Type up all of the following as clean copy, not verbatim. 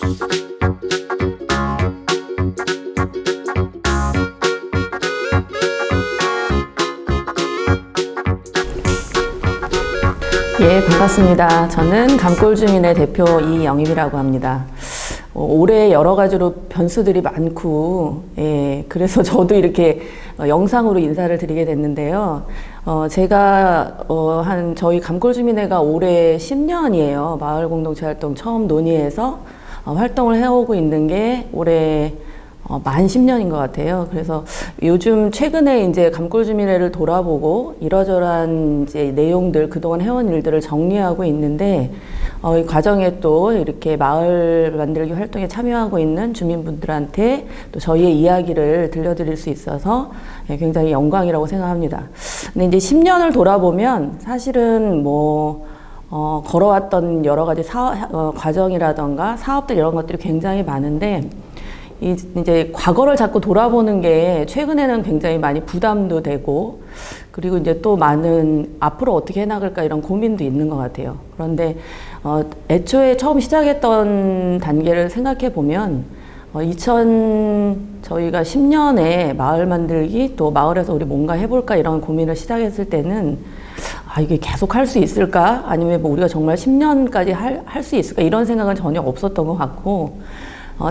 예, 반갑습니다. 저는 감골주민의 대표 이영임이라고 합니다. 올해 여러 가지로 변수들이 많고, 예, 그래서 저도 이렇게 영상으로 인사를 드리게 됐는데요. 제가 저희 감골주민회가 올해 10년이에요. 마을 공동체 활동 처음 논의해서 활동을 해오고 있는 게 올해 만 10년인 것 같아요. 그래서 요즘 최근에 이제 감골주민회를 돌아보고 이러저러한 이제 내용들, 그동안 해온 일들을 정리하고 있는데, 이 과정에 또 이렇게 마을 만들기 활동에 참여하고 있는 주민분들한테 또 저희의 이야기를 들려드릴 수 있어서 굉장히 영광이라고 생각합니다. 근데 이제 10년을 돌아보면 사실은 걸어왔던 여러 가지 과정이라던가 사업들 이런 것들이 굉장히 많은데, 이제 과거를 자꾸 돌아보는 게 최근에는 굉장히 많이 부담도 되고, 그리고 이제 또 많은 앞으로 어떻게 해나갈까 이런 고민도 있는 것 같아요. 그런데 애초에 처음 시작했던 단계를 생각해 보면 저희가 10년에 마을 만들기, 또 마을에서 우리 뭔가 해볼까 이런 고민을 시작했을 때는 이게 계속 할 수 있을까? 아니면 우리가 정말 10년까지 할 수 있을까? 이런 생각은 전혀 없었던 것 같고,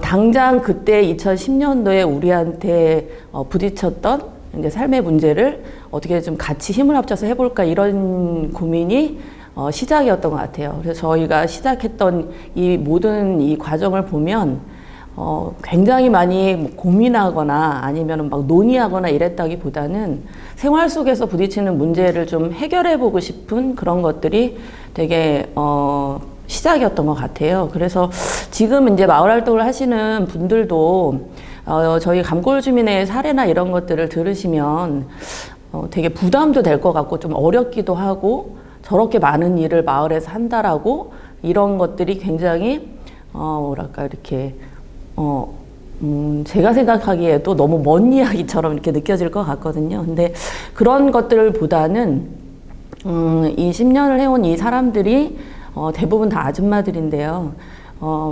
당장 그때 2010년도에 우리한테 부딪혔던 이제 삶의 문제를 어떻게 좀 같이 힘을 합쳐서 해볼까 이런 고민이 시작이었던 것 같아요. 그래서 저희가 시작했던 이 모든 이 과정을 보면 굉장히 많이 고민하거나 아니면 막 논의하거나 이랬다기보다는 생활 속에서 부딪히는 문제를 좀 해결해 보고 싶은 그런 것들이 되게 시작이었던 것 같아요. 그래서 지금 이제 마을 활동을 하시는 분들도 저희 감골주민의 사례나 이런 것들을 들으시면 되게 부담도 될 것 같고 좀 어렵기도 하고, 저렇게 많은 일을 마을에서 한다라고 이런 것들이 굉장히 이렇게 제가 생각하기에도 너무 먼 이야기처럼 이렇게 느껴질 것 같거든요. 근데 그런 것들보다는 이 10년을 해온 이 사람들이 대부분 다 아줌마들인데요.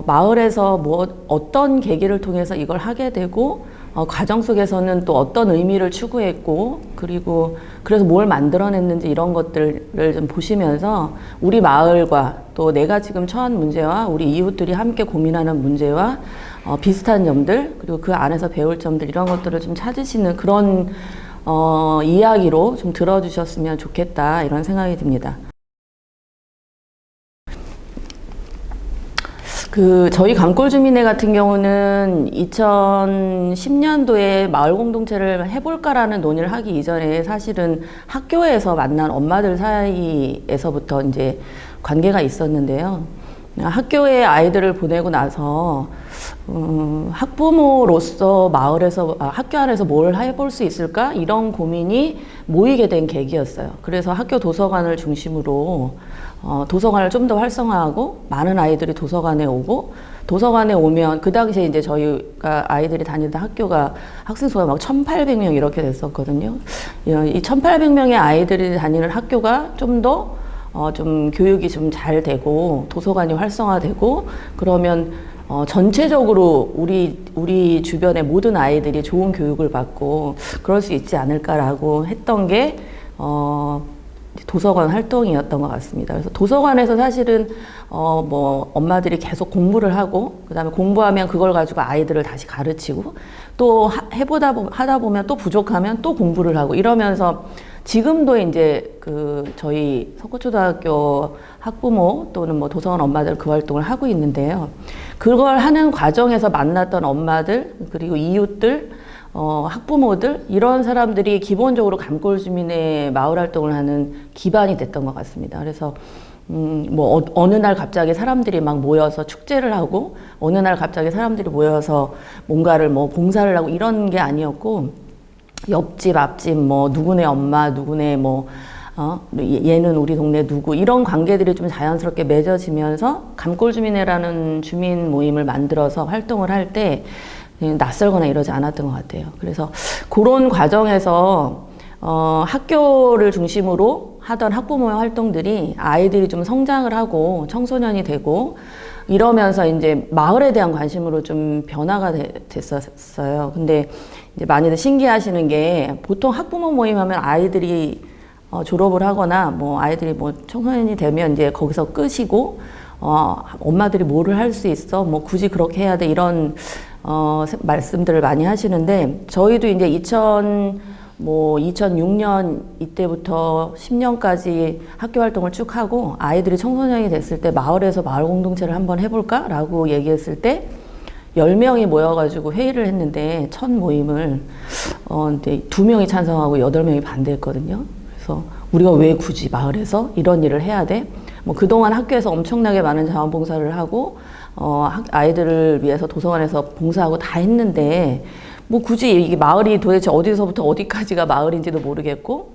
마을에서 어떤 계기를 통해서 이걸 하게 되고, 과정 속에서는 또 어떤 의미를 추구했고, 그리고 그래서 뭘 만들어냈는지 이런 것들을 좀 보시면서 우리 마을과 또 내가 지금 처한 문제와 우리 이웃들이 함께 고민하는 문제와 비슷한 점들, 그리고 그 안에서 배울 점들, 이런 것들을 좀 찾으시는 그런 이야기로 좀 들어주셨으면 좋겠다, 이런 생각이 듭니다. 저희 감골주민회 같은 경우는 2010년도에 마을 공동체를 해볼까라는 논의를 하기 이전에 사실은 학교에서 만난 엄마들 사이에서부터 이제 관계가 있었는데요. 학교에 아이들을 보내고 나서 학부모로서 학교 안에서 뭘 해볼 수 있을까? 이런 고민이 모이게 된 계기였어요. 그래서 학교 도서관을 중심으로 도서관을 좀 더 활성화하고 많은 아이들이 도서관에 오고, 도서관에 오면 그 당시에 이제 저희가 아이들이 다니던 학교가 학생 수가 막 1,800명 이렇게 됐었거든요. 이 1,800명의 아이들이 다니는 학교가 좀 더 좀 교육이 좀 잘 되고 도서관이 활성화되고 그러면 전체적으로 우리 주변의 모든 아이들이 좋은 교육을 받고 그럴 수 있지 않을까라고 했던 게 도서관 활동이었던 것 같습니다. 그래서 도서관에서 사실은 엄마들이 계속 공부를 하고, 그다음에 공부하면 그걸 가지고 아이들을 다시 가르치고, 또 하다 보면 또 부족하면 또 공부를 하고 이러면서 지금도 이제 저희 석구초등학교 학부모 또는 도서관 엄마들 그 활동을 하고 있는데요. 그걸 하는 과정에서 만났던 엄마들, 그리고 이웃들, 학부모들, 이런 사람들이 기본적으로 감골주민의 마을 활동을 하는 기반이 됐던 것 같습니다. 그래서 어느 날 갑자기 사람들이 막 모여서 축제를 하고, 어느 날 갑자기 사람들이 모여서 뭔가를 봉사를 하고 이런 게 아니었고, 옆집, 앞집, 누구네 엄마, 누구네 얘는 우리 동네 누구, 이런 관계들이 좀 자연스럽게 맺어지면서 감골주민회라는 주민 모임을 만들어서 활동을 할 때 낯설거나 이러지 않았던 것 같아요. 그래서 그런 과정에서 학교를 중심으로 하던 학부모의 활동들이 아이들이 좀 성장을 하고 청소년이 되고 이러면서 이제 마을에 대한 관심으로 좀 변화가 됐었어요. 근데 이제 많이들 신기하시는 게 보통 학부모 모임하면 아이들이 졸업을 하거나 뭐 아이들이 뭐 청소년이 되면 이제 거기서 끝이고 엄마들이 뭐를 할 수 있어 뭐 굳이 그렇게 해야 돼 이런 말씀들을 많이 하시는데 저희도 이제 2006년 이때부터 10년까지 학교 활동을 쭉 하고 아이들이 청소년이 됐을 때 마을에서 마을 공동체를 한번 해볼까? 라고 얘기했을 때 10명이 모여가지고 회의를 했는데 첫 모임을 근데 2명이 찬성하고 8명이 반대했거든요. 그래서 우리가 왜 굳이 마을에서 이런 일을 해야 돼? 뭐 그동안 학교에서 엄청나게 많은 자원봉사를 하고 아이들을 위해서 도서관에서 봉사하고 다 했는데 뭐 굳이 이게 마을이 도대체 어디서부터 어디까지가 마을인지도 모르겠고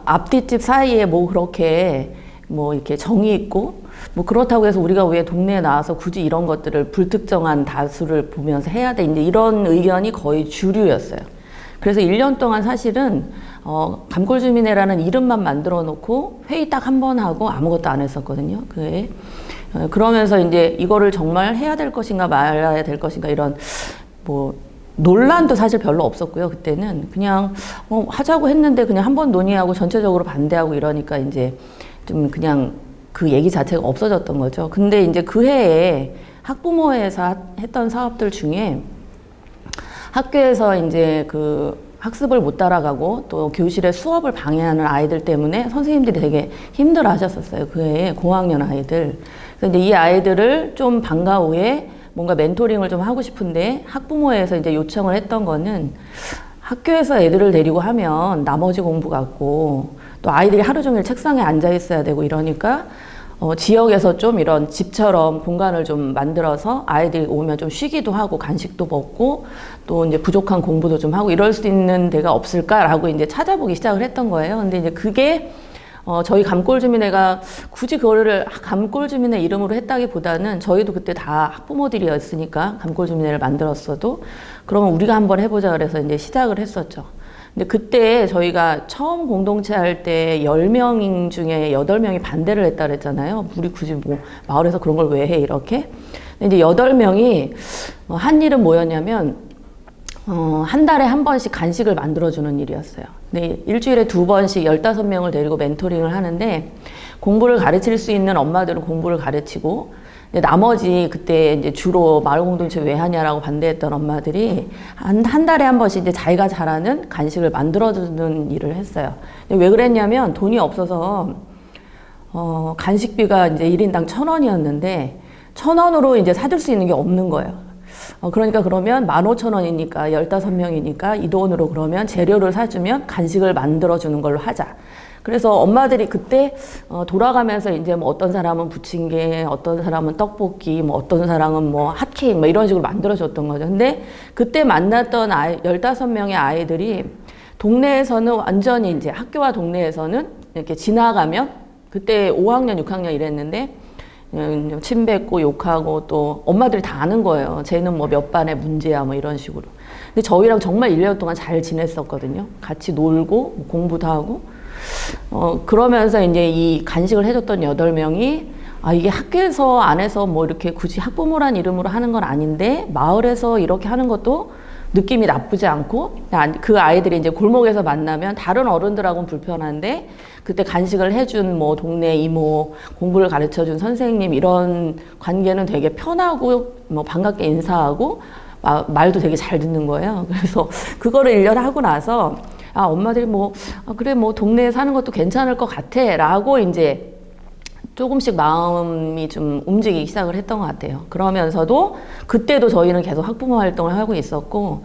앞뒷집 사이에 뭐 그렇게 뭐 이렇게 정이 있고 뭐 그렇다고 해서 우리가 왜 동네에 나와서 굳이 이런 것들을 불특정한 다수를 보면서 해야 돼 이제 이런 의견이 거의 주류였어요. 그래서 1년 동안 사실은 감골주민회라는 이름만 만들어 놓고 회의 딱 한 번 하고 아무것도 안 했었거든요. 그에 그러면서 이제 이거를 정말 해야 될 것인가 말아야 될 것인가 이런 뭐 논란도 사실 별로 없었고요. 그때는 그냥 하자고 했는데 그냥 한 번 논의하고 전체적으로 반대하고 이러니까 이제 좀 그냥 그 얘기 자체가 없어졌던 거죠. 근데 이제 그 해에 학부모회에서 했던 사업들 중에 학교에서 이제 그 학습을 못 따라가고 또 교실에 수업을 방해하는 아이들 때문에 선생님들이 되게 힘들어 하셨었어요. 그 해에 고학년 아이들. 그래서 이제 이 아이들을 좀 방과 후에 뭔가 멘토링을 좀 하고 싶은데 학부모에서 이제 요청을 했던 거는 학교에서 애들을 데리고 하면 나머지 공부 같고 또 아이들이 하루 종일 책상에 앉아 있어야 되고 이러니까 지역에서 좀 이런 집처럼 공간을 좀 만들어서 아이들이 오면 좀 쉬기도 하고 간식도 먹고 또 이제 부족한 공부도 좀 하고 이럴 수 있는 데가 없을까라고 이제 찾아보기 시작을 했던 거예요. 근데 이제 그게 저희 감골주민회가 굳이 그거를 감골주민회 이름으로 했다기보다는 저희도 그때 다 학부모들이었으니까 감골주민회를 만들었어도 그러면 우리가 한번 해보자 그래서 이제 시작을 했었죠. 근데 그때 저희가 처음 공동체 할 때 10명 중에 8명이 반대를 했다 그랬잖아요. 우리 굳이 뭐 마을에서 그런 걸 왜 해 이렇게. 근데 이제 8명이 한 일은 뭐였냐면 한 달에 한 번씩 간식을 만들어주는 일이었어요. 근데 일주일에 2번씩 15명을 데리고 멘토링을 하는데 공부를 가르칠 수 있는 엄마들은 공부를 가르치고 나머지 그때 이제 주로 마을 공동체 왜 하냐라고 반대했던 엄마들이 한 달에 한 번씩 이제 자기가 잘하는 간식을 만들어주는 일을 했어요. 왜 그랬냐면 돈이 없어서 간식비가 이제 1인당 1,000원이었는데 1,000원으로 이제 사줄 수 있는 게 없는 거예요. 그러니까 그러면 15,000원이니까 15명이니까 이 돈으로 그러면 재료를 사주면 간식을 만들어주는 걸로 하자. 그래서 엄마들이 그때 돌아가면서 이제 뭐 어떤 사람은 부침개, 어떤 사람은 떡볶이, 뭐 어떤 사람은 뭐 핫케이크 뭐 이런 식으로 만들어줬던 거죠. 근데 그때 만났던 15명의 아이들이 동네에서는 완전히 이제 학교와 동네에서는 이렇게 지나가면 그때 5학년, 6학년 이랬는데 침 뱉고 욕하고 또 엄마들이 다 아는 거예요. 쟤는 뭐 몇 반의 문제야 뭐 이런 식으로. 근데 저희랑 정말 1년 동안 잘 지냈었거든요. 같이 놀고 뭐 공부도 하고. 그러면서 이제 이 간식을 해줬던 8명이 이게 학교에서 안에서 뭐 이렇게 굳이 학부모란 이름으로 하는 건 아닌데 마을에서 이렇게 하는 것도 느낌이 나쁘지 않고 그 아이들이 이제 골목에서 만나면 다른 어른들하고는 불편한데 그때 간식을 해준 뭐 동네 이모, 공부를 가르쳐준 선생님 이런 관계는 되게 편하고 뭐 반갑게 인사하고 말도 되게 잘 듣는 거예요. 그래서 그거를 1년 하고 나서 엄마들이 그래 뭐 동네에 사는 것도 괜찮을 것 같아 라고 이제 조금씩 마음이 좀 움직이기 시작을 했던 것 같아요. 그러면서도 그때도 저희는 계속 학부모 활동을 하고 있었고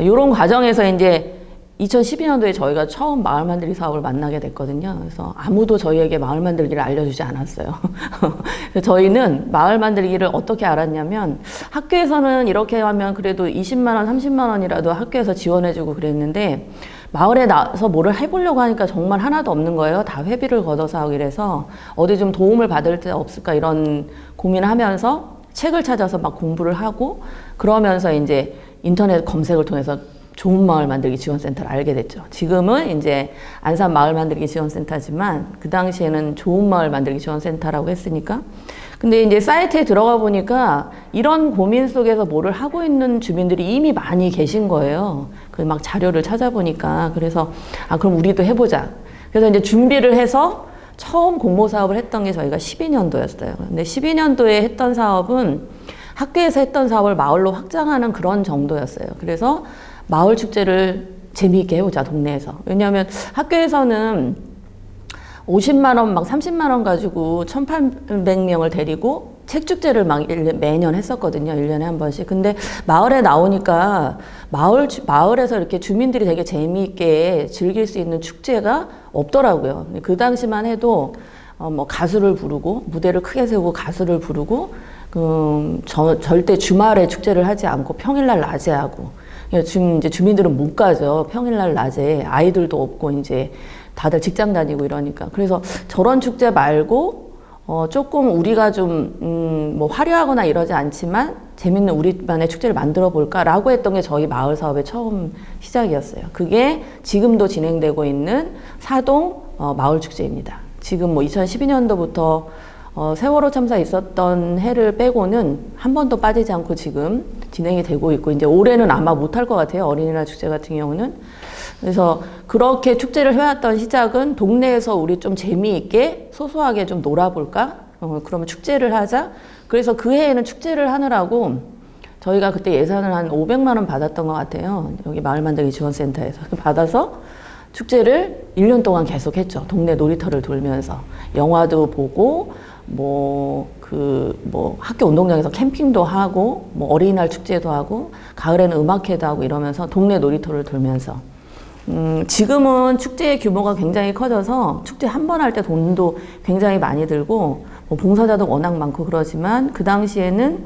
이런 과정에서 이제 2012년도에 저희가 처음 마을 만들기 사업을 만나게 됐거든요. 그래서 아무도 저희에게 마을 만들기를 알려주지 않았어요. 그래서 저희는 마을 만들기를 어떻게 알았냐면 학교에서는 이렇게 하면 그래도 20만 원, 30만 원이라도 학교에서 지원해주고 그랬는데 마을에 나서 뭐를 해보려고 하니까 정말 하나도 없는 거예요. 다 회비를 걷어서 하고 이래서 어디 좀 도움을 받을 데 없을까 이런 고민을 하면서 책을 찾아서 막 공부를 하고 그러면서 이제 인터넷 검색을 통해서 좋은 마을 만들기 지원센터를 알게 됐죠. 지금은 이제 안산 마을 만들기 지원센터지만 그 당시에는 좋은 마을 만들기 지원센터라고 했으니까. 근데 이제 사이트에 들어가 보니까 이런 고민 속에서 뭐를 하고 있는 주민들이 이미 많이 계신 거예요. 그 막 자료를 찾아보니까. 그래서 그럼 우리도 해보자. 그래서 이제 준비를 해서 처음 공모 사업을 했던 게 저희가 12년도였어요. 근데 12년도에 했던 사업은 학교에서 했던 사업을 마을로 확장하는 그런 정도였어요. 그래서 마을 축제를 재미있게 해보자, 동네에서. 왜냐하면 학교에서는 50만 원, 막 30만 원 가지고 1,800명을 데리고 책축제를 막 매년 했었거든요. 1년에 한 번씩. 근데 마을에 나오니까 마을에서 이렇게 주민들이 되게 재미있게 즐길 수 있는 축제가 없더라고요. 그 당시만 해도 뭐 가수를 부르고 무대를 크게 세우고 가수를 부르고 절대 주말에 축제를 하지 않고 평일날 낮에 하고. 지금 이제 주민들은 못 가죠. 평일날 낮에 아이들도 없고 이제 다들 직장 다니고 이러니까. 그래서 저런 축제 말고 조금 우리가 좀 뭐 화려하거나 이러지 않지만 재밌는 우리만의 축제를 만들어 볼까라고 했던 게 저희 마을 사업의 처음 시작이었어요. 그게 지금도 진행되고 있는 사동 마을 축제입니다. 지금 뭐 2012년도부터 세월호 참사 있었던 해를 빼고는 한 번도 빠지지 않고 지금 진행이 되고 있고, 이제 올해는 아마 못할 것 같아요. 어린이날 축제 같은 경우는. 그래서 그렇게 축제를 해왔던 시작은 동네에서 우리 좀 재미있게 소소하게 좀 놀아볼까? 그러면 축제를 하자. 그래서 그 해에는 축제를 하느라고 저희가 그때 예산을 한 500만 원 받았던 것 같아요. 여기 마을 만들기 지원센터에서. 받아서 축제를 1년 동안 계속 했죠. 동네 놀이터를 돌면서. 영화도 보고, 학교 운동장에서 캠핑도 하고, 어린이날 축제도 하고, 가을에는 음악회도 하고 이러면서 동네 놀이터를 돌면서. 지금은 축제의 규모가 굉장히 커져서 축제 한 번 할 때 돈도 굉장히 많이 들고, 봉사자도 워낙 많고 그러지만 그 당시에는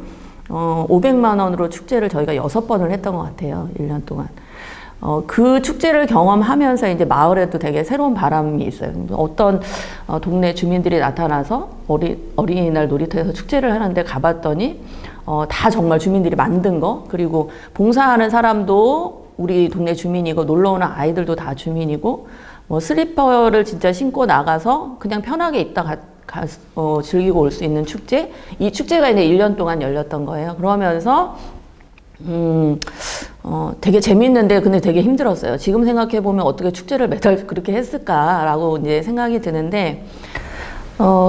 500만 원으로 축제를 저희가 6번을 했던 것 같아요. 1년 동안. 그 축제를 경험하면서 이제 마을에도 되게 새로운 바람이 있어요. 어떤 동네 주민들이 나타나서 어린이날 놀이터에서 축제를 하는데 가봤더니 다 정말 주민들이 만든 거, 그리고 봉사하는 사람도 우리 동네 주민이고 놀러 오는 아이들도 다 주민이고, 슬리퍼를 진짜 신고 나가서 그냥 편하게 있다 즐기고 올 수 있는 축제. 이 축제가 이제 1년 동안 열렸던 거예요. 그러면서 되게 재밌는데 근데 되게 힘들었어요. 지금 생각해 보면 어떻게 축제를 매달 그렇게 했을까라고 이제 생각이 드는데,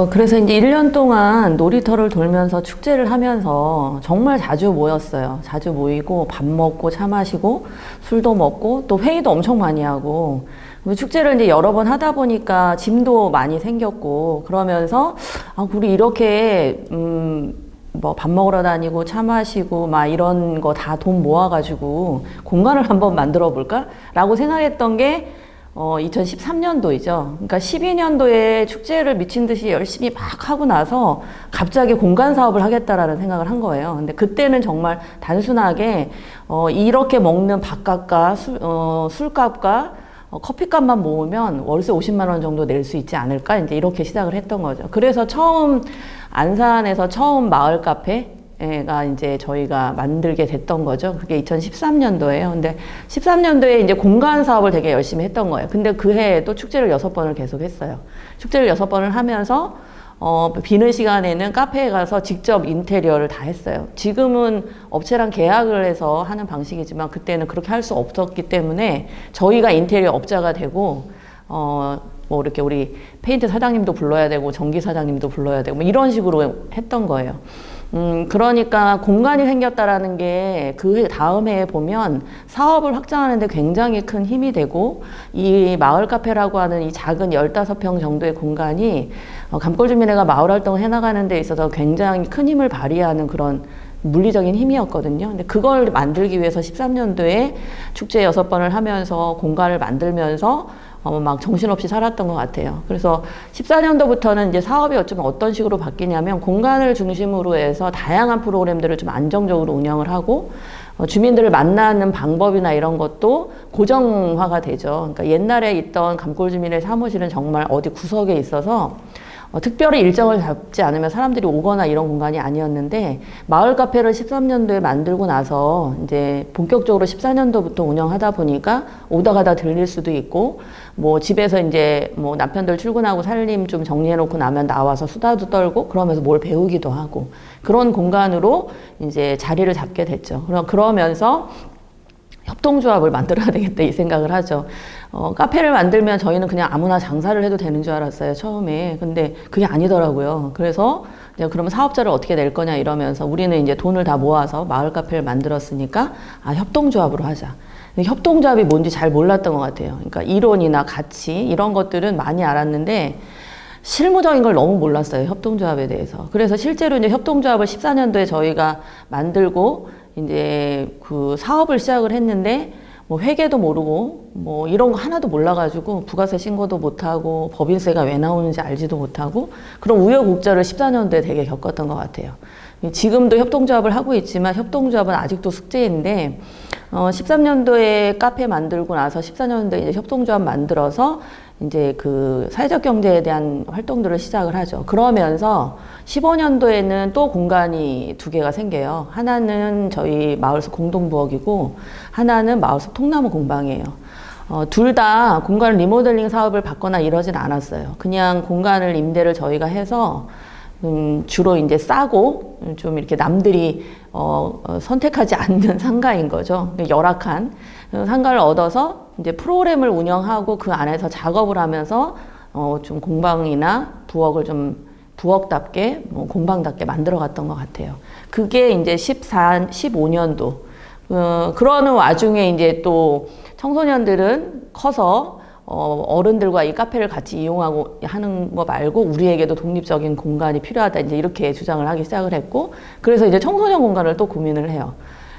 그래서 이제 1년 동안 놀이터를 돌면서 축제를 하면서 정말 자주 모였어요. 자주 모이고 밥 먹고 차 마시고 술도 먹고 또 회의도 엄청 많이 하고, 축제를 이제 여러 번 하다 보니까 짐도 많이 생겼고, 그러면서 우리 이렇게 밥 먹으러 다니고 차 마시고 막 이런 거 다 돈 모아가지고 공간을 한번 만들어 볼까? 라고 생각했던 게 2013년도이죠. 그러니까 12년도에 축제를 미친 듯이 열심히 막 하고 나서 갑자기 공간 사업을 하겠다라는 생각을 한 거예요. 근데 그때는 정말 단순하게 이렇게 먹는 밥값과 술값과 커피값만 모으면 월세 50만 원 정도 낼 수 있지 않을까? 이제 이렇게 시작을 했던 거죠. 그래서 안산에서 처음 마을 카페가 이제 저희가 만들게 됐던 거죠. 그게 2013년도예요. 근데 13년도에 이제 공간 사업을 되게 열심히 했던 거예요. 근데 그 해에도 축제를 6번을 계속 했어요. 축제를 6번을 하면서 비는 시간에는 카페에 가서 직접 인테리어를 다 했어요. 지금은 업체랑 계약을 해서 하는 방식이지만 그때는 그렇게 할 수 없었기 때문에 저희가 인테리어 업자가 되고, 이렇게 우리 페인트 사장님도 불러야 되고 전기 사장님도 불러야 되고 이런 식으로 했던 거예요. 그러니까 공간이 생겼다라는 게 그 다음 해에 보면 사업을 확장하는데 굉장히 큰 힘이 되고, 이 마을 카페라고 하는 이 작은 15평 정도의 공간이 감골주민회가 마을 활동을 해나가는 데 있어서 굉장히 큰 힘을 발휘하는 그런 물리적인 힘이었거든요. 근데 그걸 만들기 위해서 13년도에 축제 6번을 하면서 공간을 만들면서 막 정신없이 살았던 것 같아요. 그래서 14년도부터는 이제 사업이 어떤 식으로 바뀌냐면, 공간을 중심으로 해서 다양한 프로그램들을 좀 안정적으로 운영을 하고, 주민들을 만나는 방법이나 이런 것도 고정화가 되죠. 그러니까 옛날에 있던 감골주민의 사무실은 정말 어디 구석에 있어서 특별히 일정을 잡지 않으면 사람들이 오거나 이런 공간이 아니었는데 마을 카페를 13년도에 만들고 나서 이제 본격적으로 14년도부터 운영하다 보니까 오다 가다 들릴 수도 있고 뭐 집에서 이제 뭐 남편들 출근하고 살림 좀 정리해 놓고 나면 나와서 수다도 떨고 그러면서 뭘 배우기도 하고 그런 공간으로 이제 자리를 잡게 됐죠. 그러면서 협동조합을 만들어야 되겠다 이 생각을 하죠. 카페를 만들면 저희는 그냥 아무나 장사를 해도 되는 줄 알았어요, 처음에. 근데 그게 아니더라고요. 그래서 이제 그러면 사업자를 어떻게 낼 거냐 이러면서 우리는 이제 돈을 다 모아서 마을 카페를 만들었으니까 협동조합으로 하자. 협동조합이 뭔지 잘 몰랐던 것 같아요. 그러니까 이론이나 가치 이런 것들은 많이 알았는데 실무적인 걸 너무 몰랐어요, 협동조합에 대해서. 그래서 실제로 이제 협동조합을 14년도에 저희가 만들고 이제 그 사업을 시작을 했는데 뭐 회계도 모르고 뭐 이런 거 하나도 몰라가지고 부가세 신고도 못하고 법인세가 왜 나오는지 알지도 못하고 그런 우여곡절을 14년도에 되게 겪었던 것 같아요. 지금도 협동조합을 하고 있지만 협동조합은 아직도 숙제인데 13년도에 카페 만들고 나서 14년도에 이제 협동조합 만들어서 이제 그 사회적 경제에 대한 활동들을 시작을 하죠. 그러면서 15년도에는 또 공간이 두 개가 생겨요. 하나는 저희 마을숲 공동부엌이고 하나는 마을숲 통나무 공방이에요. 둘 다 공간 리모델링 사업을 받거나 이러진 않았어요. 그냥 공간을 임대를 저희가 해서 주로 이제 싸고 좀 이렇게 남들이 선택하지 않는 상가인 거죠. 열악한 상가를 얻어서 이제 프로그램을 운영하고 그 안에서 작업을 하면서 좀 공방이나 부엌을 좀 부엌답게 뭐 공방답게 만들어 갔던 것 같아요. 그게 이제 15년도. 그러는 와중에 이제 또 청소년들은 커서 어른들과 이 카페를 같이 이용하고 하는 거 말고 우리에게도 독립적인 공간이 필요하다 이제 이렇게 주장을 하기 시작을 했고 그래서 이제 청소년 공간을 또 고민을 해요.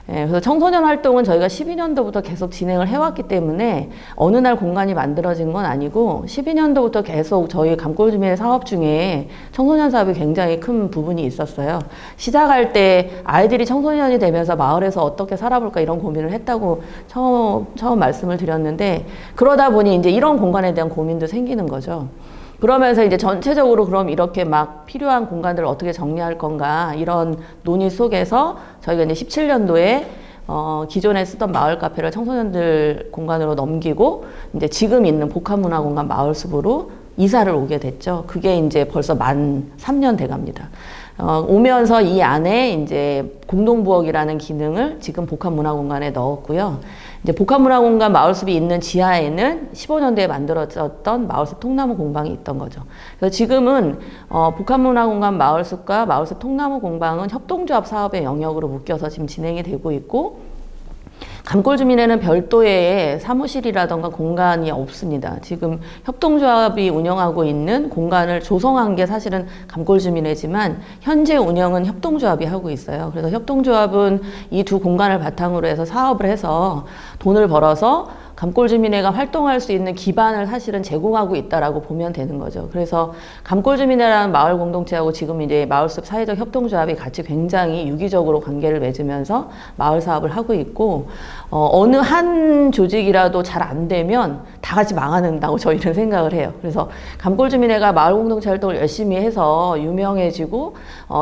그래서 청소년 활동은 저희가 12년도부터 계속 진행을 해왔기 때문에 어느 날 공간이 만들어진 건 아니고 12년도부터 계속 저희 감골주민의 사업 중에 청소년 사업이 굉장히 큰 부분이 있었어요. 시작할 때 아이들이 청소년이 되면서 마을에서 어떻게 살아볼까 이런 고민을 했다고 처음 말씀을 드렸는데 그러다 보니 이제 이런 공간에 대한 고민도 생기는 거죠. 그러면서 이제 전체적으로 그럼 이렇게 막 필요한 공간들을 어떻게 정리할 건가 이런 논의 속에서 저희가 이제 17년도에 기존에 쓰던 마을 카페를 청소년들 공간으로 넘기고 이제 지금 있는 복합문화공간 마을숲으로 이사를 오게 됐죠. 그게 이제 벌써 만 3년 돼 갑니다. 오면서 이 안에 이제 공동부엌이라는 기능을 지금 복합문화공간에 넣었고요. 이제 복합문화공간 마을숲이 있는 지하에는 15년도에 만들어졌던 마을숲 통나무 공방이 있던 거죠. 그래서 지금은 복합문화공간 마을숲과 마을숲 통나무 공방은 협동조합 사업의 영역으로 묶여서 지금 진행이 되고 있고 감골주민에는 별도의 사무실이라던가 공간이 없습니다. 지금 협동조합이 운영하고 있는 공간을 조성한 게 사실은 감골주민회지만 현재 운영은 협동조합이 하고 있어요. 그래서 협동조합은 이 두 공간을 바탕으로 해서 사업을 해서 돈을 벌어서 감골주민회가 활동할 수 있는 기반을 사실은 제공하고 있다라고 보면 되는 거죠. 그래서 감골주민회라는 마을 공동체하고 지금 이제 마을숲 사회적 협동조합이 같이 굉장히 유기적으로 관계를 맺으면서 마을 사업을 하고 있고 어느 한 조직이라도 잘 안 되면 다 같이 망하는다고 저희는 생각을 해요. 그래서 감골주민회가 마을 공동체 활동을 열심히 해서 유명해지고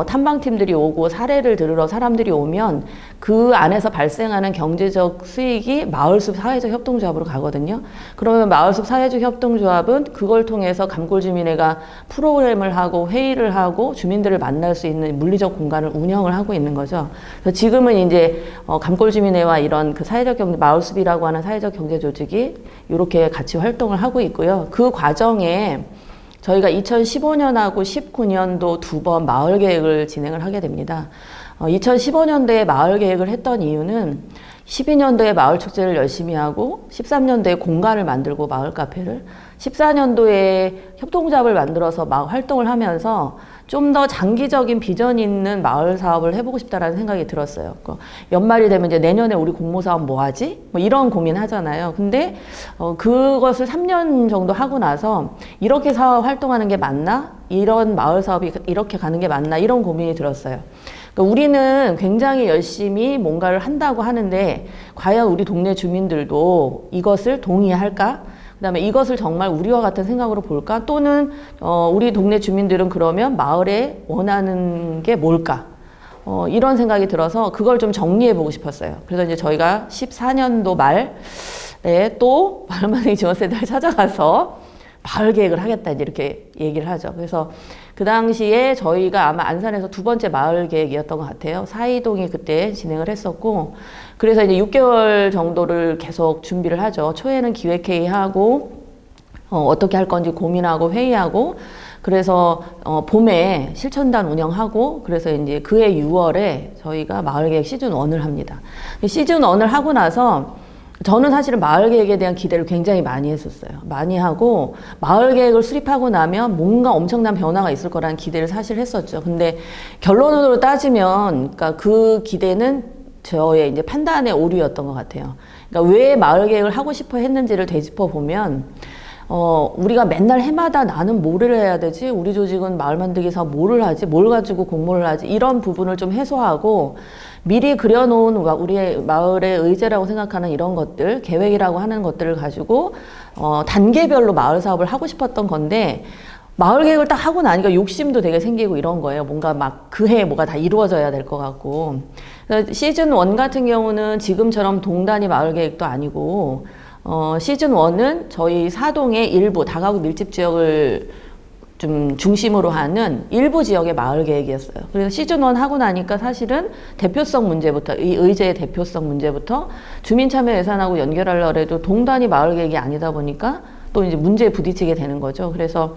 탐방팀들이 오고 사례를 들으러 사람들이 오면 그 안에서 발생하는 경제적 수익이 마을숲 사회적 협동조합으로 가거든요. 그러면 마을숲 사회적 협동조합은 그걸 통해서 감골주민회가 프로그램을 하고 회의를 하고 주민들을 만날 수 있는 물리적 공간을 운영을 하고 있는 거죠. 그래서 지금은 이제 감골주민회와 이런 그 사회적 경제 마을숲이라고 하는 사회적 경제 조직이 이렇게 같이 활동을 하고 있고요. 그 과정에 저희가 2015년하고 19년도 두 번 마을 계획을 진행을 하게 됩니다. 2015년도에 마을 계획을 했던 이유는 12년도에 마을 축제를 열심히 하고 13년도에 공간을 만들고 마을 카페를 14년도에 협동조합을 만들어서 마을 활동을 하면서 좀 더 장기적인 비전 있는 마을 사업을 해보고 싶다라는 생각이 들었어요. 연말이 되면 이제 내년에 우리 공모사업 뭐 하지? 뭐 이런 고민 하잖아요. 근데 그것을 3년 정도 하고 나서 이렇게 사업 활동하는 게 맞나? 이런 마을 사업이 이렇게 가는 게 맞나? 이런 고민이 들었어요. 그러니까 우리는 굉장히 열심히 뭔가를 한다고 하는데 과연 우리 동네 주민들도 이것을 동의할까? 그다음에 이것을 정말 우리와 같은 생각으로 볼까? 또는 우리 동네 주민들은 그러면 마을에 원하는 게 뭘까? 이런 생각이 들어서 그걸 좀 정리해 보고 싶었어요. 그래서 이제 저희가 14년도 말에 또 마을만들기 지원센터를 찾아가서 마을 계획을 하겠다 이렇게 얘기를 하죠. 그래서 그 당시에 저희가 아마 안산에서 두 번째 마을 계획이었던 것 같아요. 사이동이 그때 진행을 했었고, 그래서 이제 6개월 정도를 계속 준비를 하죠. 초에는 기획회의하고 어떻게 할 건지 고민하고 회의하고, 그래서 봄에 실천단 운영하고, 그래서 이제 그해 6월에 저희가 마을계획 시즌1을 합니다. 시즌1을 하고 나서 저는 사실은 마을계획에 대한 기대를 굉장히 많이 했었어요. 많이 하고 마을계획을 수립하고 나면 뭔가 엄청난 변화가 있을 거라는 기대를 사실 했었죠. 근데 결론으로 따지면 그러니까 그 기대는 저의 이제 판단의 오류였던 것 같아요. 그러니까 왜 마을계획을 하고 싶어 했는지를 되짚어 보면 우리가 맨날 해마다 나는 뭐를 해야 되지? 우리 조직은 마을 만들기 사업 뭐를 하지? 뭘 가지고 공모를 하지? 이런 부분을 좀 해소하고 미리 그려놓은 우리의 마을의 의제라고 생각하는 이런 것들, 계획이라고 하는 것들을 가지고 단계별로 마을 사업을 하고 싶었던 건데, 마을 계획을 딱 하고 나니까 욕심도 되게 생기고 이런 거예요. 뭔가 막 그해 뭐가 다 이루어져야 될 것 같고. 시즌 1 같은 경우는 지금처럼 동단위 마을 계획도 아니고, 시즌 1은 저희 사동의 일부 다가구 밀집 지역을 좀 중심으로 하는 일부 지역의 마을 계획이었어요. 그래서 시즌 1 하고 나니까 사실은 대표성 문제부터, 이 의제의 대표성 문제부터 주민 참여 예산하고 연결하려고 해도 동단위 마을 계획이 아니다 보니까 또 이제 문제에 부딪히게 되는 거죠. 그래서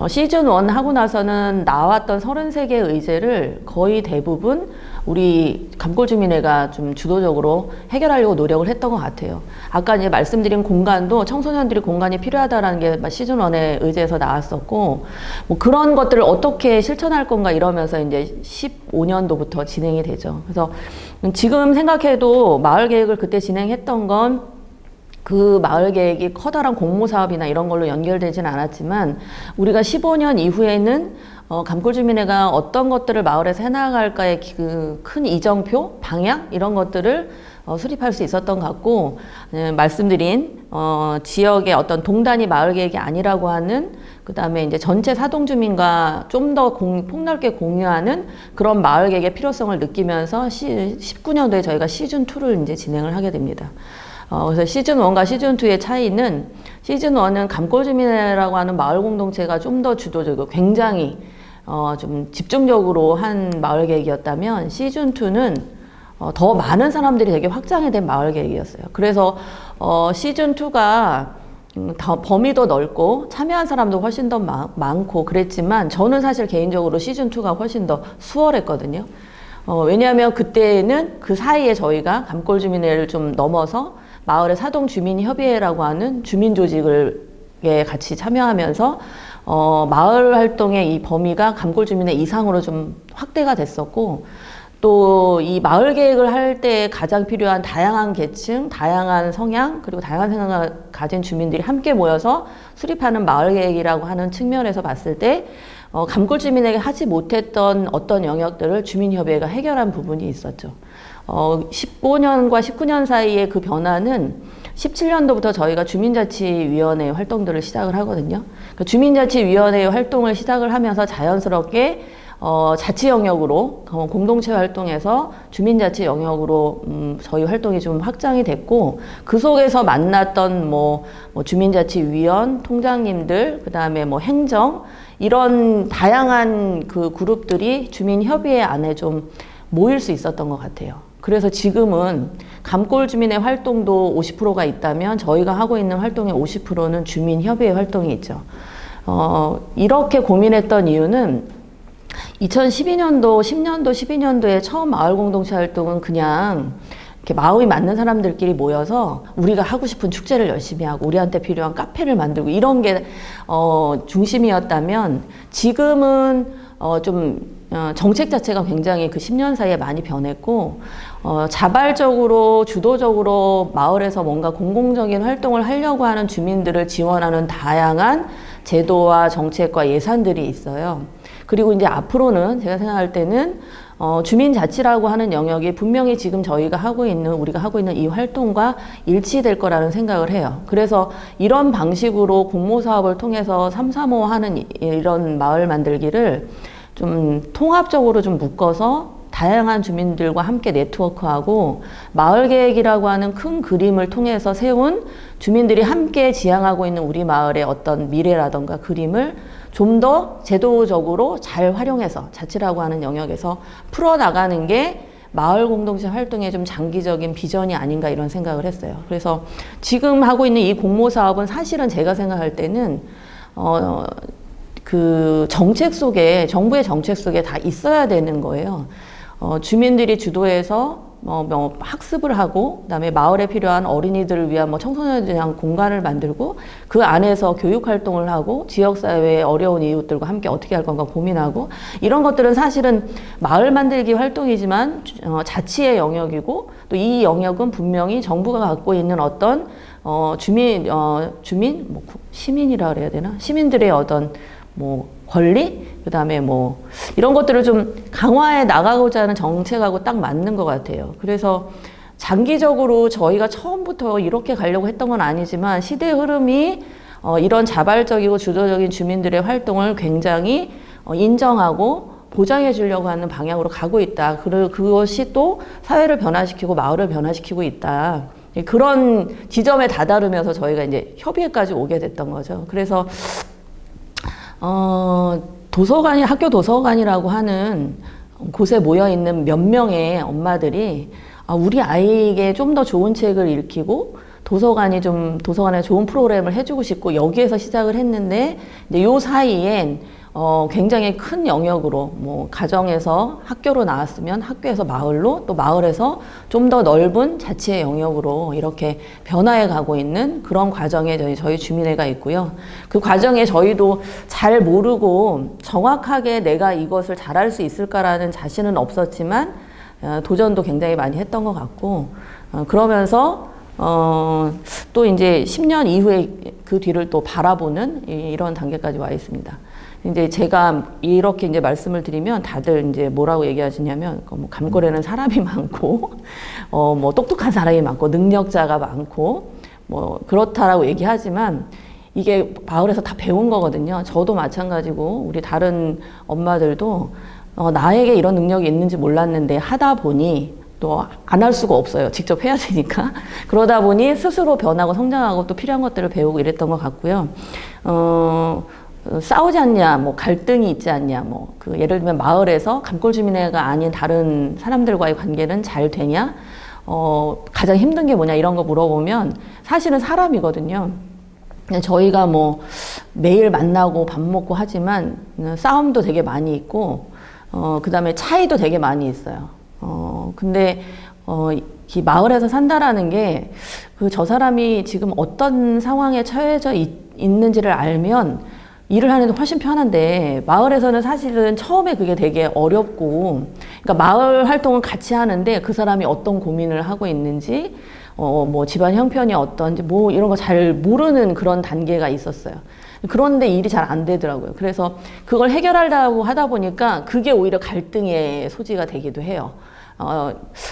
시즌 1 하고 나서는 나왔던 33개의 의제를 거의 대부분 우리 감골주민회가 좀 주도적으로 해결하려고 노력을 했던 것 같아요. 아까 이제 말씀드린 공간도 청소년들이 공간이 필요하다라는 게 시즌 1의 의제에서 나왔었고, 뭐 그런 것들을 어떻게 실천할 건가 이러면서 이제 15년도부터 진행이 되죠. 그래서 지금 생각해도 마을 계획을 그때 진행했던 건 그 마을 계획이 커다란 공모 사업이나 이런 걸로 연결되지는 않았지만, 우리가 15년 이후에는 감골주민회가 어떤 것들을 마을에서 해나갈까의 그 큰 이정표, 방향 이런 것들을 수립할 수 있었던 것 같고, 말씀드린 지역의 어떤 동단위 마을 계획이 아니라고 하는, 그 다음에 이제 전체 사동 주민과 좀 더 폭넓게 공유하는 그런 마을 계획의 필요성을 느끼면서 19년도에 저희가 시즌 2를 이제 진행을 하게 됩니다. 그래서 시즌 1과 시즌 2의 차이는, 시즌 1은 감골주민회라고 하는 마을 공동체가 좀 더 주도적이고 굉장히 좀 집중적으로 한 마을 계획이었다면, 시즌 2는 더 많은 사람들이 되게 확장이 된 마을 계획이었어요. 그래서 시즌 2가 더 범위도 넓고 참여한 사람도 훨씬 더 많고 그랬지만, 저는 사실 개인적으로 시즌 2가 훨씬 더 수월했거든요. 왜냐하면 그때는 그 사이에 저희가 감골주민회를 좀 넘어서 마을의 사동주민협의회라고 하는 주민조직을 같이 참여하면서 마을 활동의 이 범위가 감골주민회 이상으로 좀 확대가 됐었고, 또 이 마을 계획을 할 때 가장 필요한 다양한 계층, 다양한 성향, 그리고 다양한 생각을 가진 주민들이 함께 모여서 수립하는 마을 계획이라고 하는 측면에서 봤을 때 감골주민에게 하지 못했던 어떤 영역들을 주민협의회가 해결한 부분이 있었죠. 15년과 19년 사이에 그 변화는 17년도부터 저희가 주민자치위원회 활동들을 시작을 하거든요. 그러니까 주민자치위원회 활동을 시작을 하면서 자연스럽게 자치 영역으로, 공동체 활동에서 주민자치 영역으로 저희 활동이 좀 확장이 됐고, 그 속에서 만났던 뭐 주민자치위원, 통장님들, 그 다음에 뭐 행정, 이런 다양한 그 그룹들이 주민협의회 안에 좀 모일 수 있었던 것 같아요. 그래서 지금은 감골주민의 활동도 50%가 있다면 저희가 하고 있는 활동의 50%는 주민협의회 활동이 있죠. 이렇게 고민했던 이유는 2012년도, 10년도, 12년도에 처음 마을공동체 활동은 그냥 이렇게 마음이 맞는 사람들끼리 모여서 우리가 하고 싶은 축제를 열심히 하고 우리한테 필요한 카페를 만들고 이런 게 중심이었다면, 지금은 좀 정책 자체가 굉장히 그 10년 사이에 많이 변했고, 자발적으로 주도적으로 마을에서 뭔가 공공적인 활동을 하려고 하는 주민들을 지원하는 다양한 제도와 정책과 예산들이 있어요. 그리고 이제 앞으로는 제가 생각할 때는 주민자치라고 하는 영역이 분명히 지금 우리가 하고 있는 이 활동과 일치될 거라는 생각을 해요. 그래서 이런 방식으로 공모사업을 통해서 335 하는 이런 마을 만들기를 좀 통합적으로 좀 묶어서 다양한 주민들과 함께 네트워크하고 마을 계획이라고 하는 큰 그림을 통해서 세운 주민들이 함께 지향하고 있는 우리 마을의 어떤 미래라던가 그림을 좀 더 제도적으로 잘 활용해서 자치라고 하는 영역에서 풀어나가는 게 마을 공동체 활동의 좀 장기적인 비전이 아닌가 이런 생각을 했어요. 그래서 지금 하고 있는 이 공모 사업은 사실은 제가 생각할 때는 그 정책 속에, 정부의 정책 속에 다 있어야 되는 거예요. 주민들이 주도해서 학습을 하고, 그다음에 마을에 필요한 어린이들을 위한 청소년들을 위한 공간을 만들고, 그 안에서 교육 활동을 하고, 지역사회의 어려운 이웃들과 함께 어떻게 할 건가 고민하고, 이런 것들은 사실은 마을 만들기 활동이지만 자치의 영역이고, 또 이 영역은 분명히 정부가 갖고 있는 어떤 시민이라 그래야 되나? 시민들의 어떤 권리? 그 다음에 이런 것들을 좀 강화해 나가고자 하는 정책하고 딱 맞는 것 같아요. 그래서 장기적으로 저희가 처음부터 이렇게 가려고 했던 건 아니지만 시대 흐름이 이런 자발적이고 주도적인 주민들의 활동을 굉장히 인정하고 보장해 주려고 하는 방향으로 가고 있다. 그리고 그것이 또 사회를 변화시키고 마을을 변화시키고 있다. 그런 지점에 다다르면서 저희가 이제 협의회까지 오게 됐던 거죠. 그래서 도서관이, 학교 도서관이라고 하는 곳에 모여있는 몇 명의 엄마들이 우리 아이에게 좀 더 좋은 책을 읽히고 도서관에 좋은 프로그램을 해주고 싶고 여기에서 시작을 했는데 이제 요 사이엔 굉장히 큰 영역으로 가정에서 학교로 나왔으면 학교에서 마을로 또 마을에서 좀 더 넓은 자치의 영역으로 이렇게 변화해 가고 있는 그런 과정에 저희 주민회가 있고요. 그 과정에 저희도 잘 모르고 정확하게 내가 이것을 잘할 수 있을까라는 자신은 없었지만 도전도 굉장히 많이 했던 것 같고 그러면서 또 이제 10년 이후에 그 뒤를 또 바라보는 이런 단계까지 와 있습니다. 이제 제가 이렇게 이제 말씀을 드리면 다들 이제 뭐라고 얘기하시냐면 감골에는 사람이 많고 똑똑한 사람이 많고 능력자가 많고 그렇다라고 얘기하지만 이게 마을에서 다 배운 거거든요. 저도 마찬가지고 우리 다른 엄마들도 나에게 이런 능력이 있는지 몰랐는데 하다 보니 또 안 할 수가 없어요. 직접 해야 되니까. 그러다 보니 스스로 변하고 성장하고 또 필요한 것들을 배우고 이랬던 것 같고요. 싸우지 않냐, 갈등이 있지 않냐, 예를 들면 마을에서 감골주민회가 아닌 다른 사람들과의 관계는 잘 되냐, 가장 힘든 게 뭐냐, 이런 거 물어보면 사실은 사람이거든요. 저희가 매일 만나고 밥 먹고 하지만 싸움도 되게 많이 있고, 그 다음에 차이도 되게 많이 있어요. 근데, 이 마을에서 산다라는 게, 저 사람이 지금 어떤 상황에 처해져 있는지를 알면, 일을 하는데 훨씬 편한데 마을에서는 사실은 처음에 그게 되게 어렵고 그러니까 마을 활동을 같이 하는데 그 사람이 어떤 고민을 하고 있는지 집안 형편이 어떤지 이런 거 잘 모르는 그런 단계가 있었어요. 그런데 일이 잘 안 되더라고요. 그래서 그걸 해결하려고 하다 보니까 그게 오히려 갈등의 소지가 되기도 해요.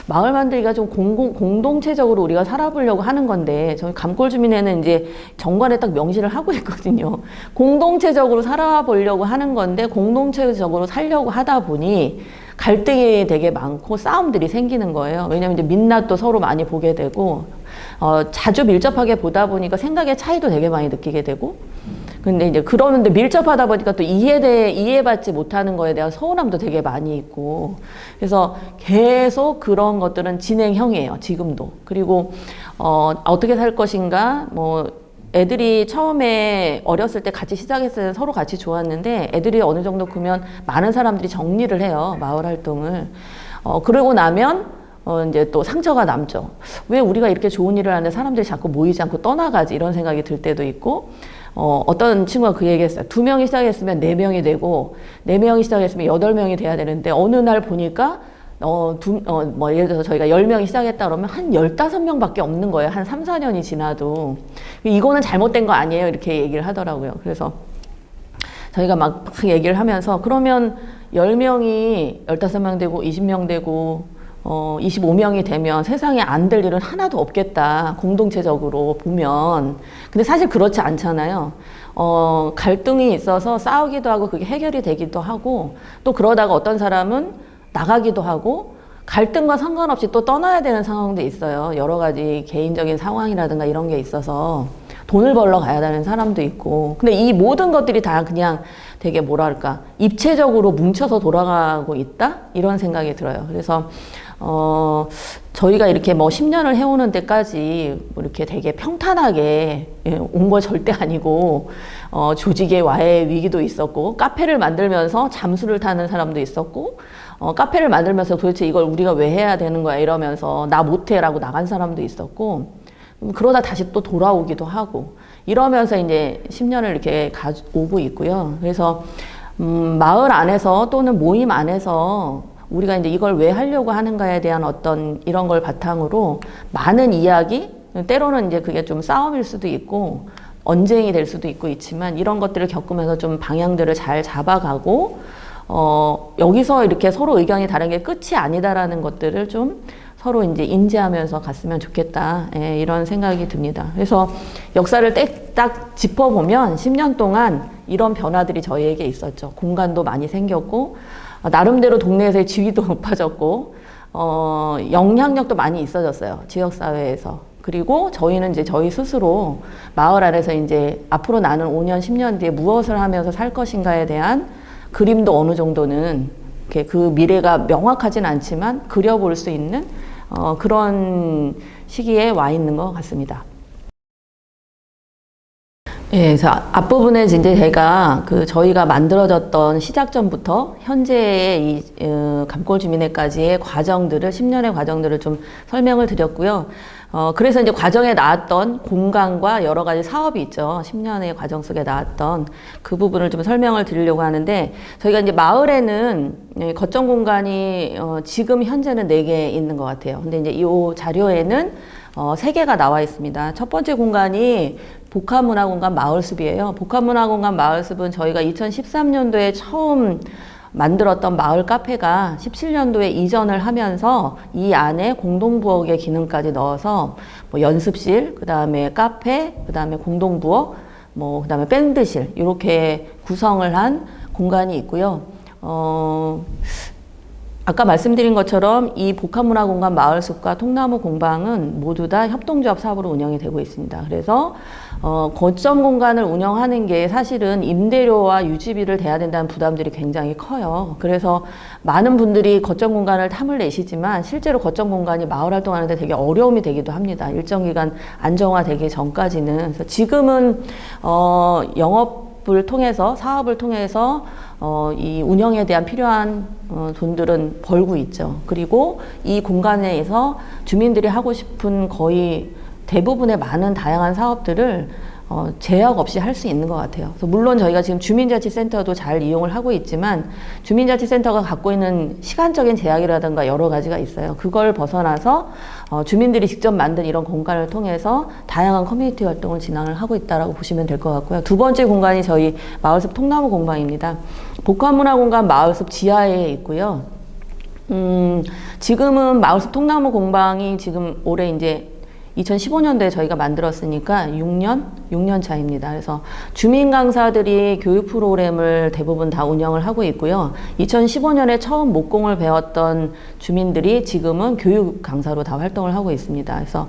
마을 만들기가 좀 공동체적으로 우리가 살아보려고 하는 건데, 저희 감골주민회는 이제 정관에 딱 명시를 하고 있거든요. 공동체적으로 살아보려고 하는 건데, 공동체적으로 살려고 하다 보니, 갈등이 되게 많고 싸움들이 생기는 거예요. 왜냐면 이제 민낯도 서로 많이 보게 되고, 자주 밀접하게 보다 보니까 생각의 차이도 되게 많이 느끼게 되고, 근데 이제 그러는데 밀접하다 보니까 또 이해받지 못하는 거에 대한 서운함도 되게 많이 있고 그래서 계속 그런 것들은 진행형이에요. 지금도. 그리고 어떻게 살 것인가 애들이 처음에 어렸을 때 같이 시작했을 때 서로 같이 좋았는데 애들이 어느 정도 크면 많은 사람들이 정리를 해요. 마을 활동을. 그러고 나면 이제 또 상처가 남죠. 왜 우리가 이렇게 좋은 일을 하는데 사람들이 자꾸 모이지 않고 떠나가지 이런 생각이 들 때도 있고 어떤 친구가 그 얘기했어요. 2명이 시작했으면 4명이 되고 4명이 시작했으면 8명이 돼야 되는데 어느 날 보니까 예를 들어서 저희가 10명이 시작했다 그러면 한 15명밖에 없는 거예요. 한 3, 4년이 지나도. 이거는 잘못된 거 아니에요. 이렇게 얘기를 하더라고요. 그래서 저희가 막 얘기를 하면서 그러면 10명이 15명 되고 20명 되고 25명이 되면 세상에 안 될 일은 하나도 없겠다. 공동체적으로 보면. 근데 사실 그렇지 않잖아요. 갈등이 있어서 싸우기도 하고 그게 해결이 되기도 하고 또 그러다가 어떤 사람은 나가기도 하고 갈등과 상관없이 또 떠나야 되는 상황도 있어요. 여러 가지 개인적인 상황이라든가 이런 게 있어서 돈을 벌러 가야 되는 사람도 있고. 근데 이 모든 것들이 다 그냥 되게 뭐랄까 입체적으로 뭉쳐서 돌아가고 있다? 이런 생각이 들어요. 그래서 저희가 이렇게 뭐 10년을 해오는 데까지 뭐 이렇게 되게 평탄하게 온 거 절대 아니고, 조직의 와해 위기도 있었고, 카페를 만들면서 잠수를 타는 사람도 있었고, 카페를 만들면서 도대체 이걸 우리가 왜 해야 되는 거야 이러면서 나 못해라고 나간 사람도 있었고, 그러다 다시 또 돌아오기도 하고, 이러면서 이제 10년을 이렇게 오고 있고요. 그래서, 마을 안에서 또는 모임 안에서 우리가 이제 이걸 왜 하려고 하는가에 대한 어떤 이런 걸 바탕으로 많은 이야기, 때로는 이제 그게 좀 싸움일 수도 있고, 언쟁이 될 수도 있고 있지만, 이런 것들을 겪으면서 좀 방향들을 잘 잡아가고, 여기서 이렇게 서로 의견이 다른 게 끝이 아니다라는 것들을 좀 서로 이제 인지하면서 갔으면 좋겠다. 예, 이런 생각이 듭니다. 그래서 역사를 딱 짚어보면 10년 동안 이런 변화들이 저희에게 있었죠. 공간도 많이 생겼고, 나름대로 동네에서의 지위도 높아졌고, 영향력도 많이 있어졌어요. 지역사회에서. 그리고 저희는 이제 저희 스스로 마을 안에서 이제 앞으로 나는 5년, 10년 뒤에 무엇을 하면서 살 것인가에 대한 그림도 어느 정도는 이렇게 그 미래가 명확하진 않지만 그려볼 수 있는 그런 시기에 와 있는 것 같습니다. 예, 그래서 앞부분에 이제 제가 저희가 만들어졌던 시작점부터 현재의 이 감골 주민회까지의 과정들을 10년의 과정들을 좀 설명을 드렸고요. 그래서 이제 과정에 나왔던 공간과 여러 가지 사업이 있죠. 10년의 과정 속에 나왔던 그 부분을 좀 설명을 드리려고 하는데, 저희가 이제 마을에는 거점 공간이 지금 현재는 4개 있는 것 같아요. 근데 이제 이 자료에는 3개가 나와 있습니다. 첫 번째 공간이 복합문화공간 마을숲이에요. 복합문화공간 마을숲은 저희가 2013년도에 처음 만들었던 마을 카페가 17년도에 이전을 하면서 이 안에 공동부엌의 기능까지 넣어서 뭐 연습실, 그 다음에 카페, 그 다음에 공동부엌, 그 다음에 밴드실 이렇게 구성을 한 공간이 있고요. 아까 말씀드린 것처럼 이 복합문화공간 마을숲과 통나무 공방은 모두 다 협동조합 사업으로 운영이 되고 있습니다. 그래서 거점 공간을 운영하는 게 사실은 임대료와 유지비를 대야 된다는 부담들이 굉장히 커요. 그래서 많은 분들이 거점 공간을 탐을 내시지만 실제로 거점 공간이 마을 활동하는데 되게 어려움이 되기도 합니다. 일정 기간 안정화되기 전까지는. 그래서 지금은 영업을 통해서, 사업을 통해서 이 운영에 대한 필요한 돈들은 벌고 있죠. 그리고 이 공간에서 주민들이 하고 싶은 거의 대부분의 많은 다양한 사업들을 제약 없이 할 수 있는 것 같아요. 그래서 물론 저희가 지금 주민자치센터도 잘 이용을 하고 있지만 주민자치센터가 갖고 있는 시간적인 제약이라든가 여러 가지가 있어요. 그걸 벗어나서 주민들이 직접 만든 이런 공간을 통해서 다양한 커뮤니티 활동을 진행을 하고 있다라고 보시면 될 것 같고요. 두 번째 공간이 저희 마을숲 통나무 공방입니다. 복합문화공간 마을숲 지하에 있고요. 지금은 마을숲 통나무 공방이 지금 올해 이제 2015년도에 저희가 만들었으니까 6년 차입니다. 그래서 주민 강사들이 교육 프로그램을 대부분 다 운영을 하고 있고요. 2015년에 처음 목공을 배웠던 주민들이 지금은 교육 강사로 다 활동을 하고 있습니다. 그래서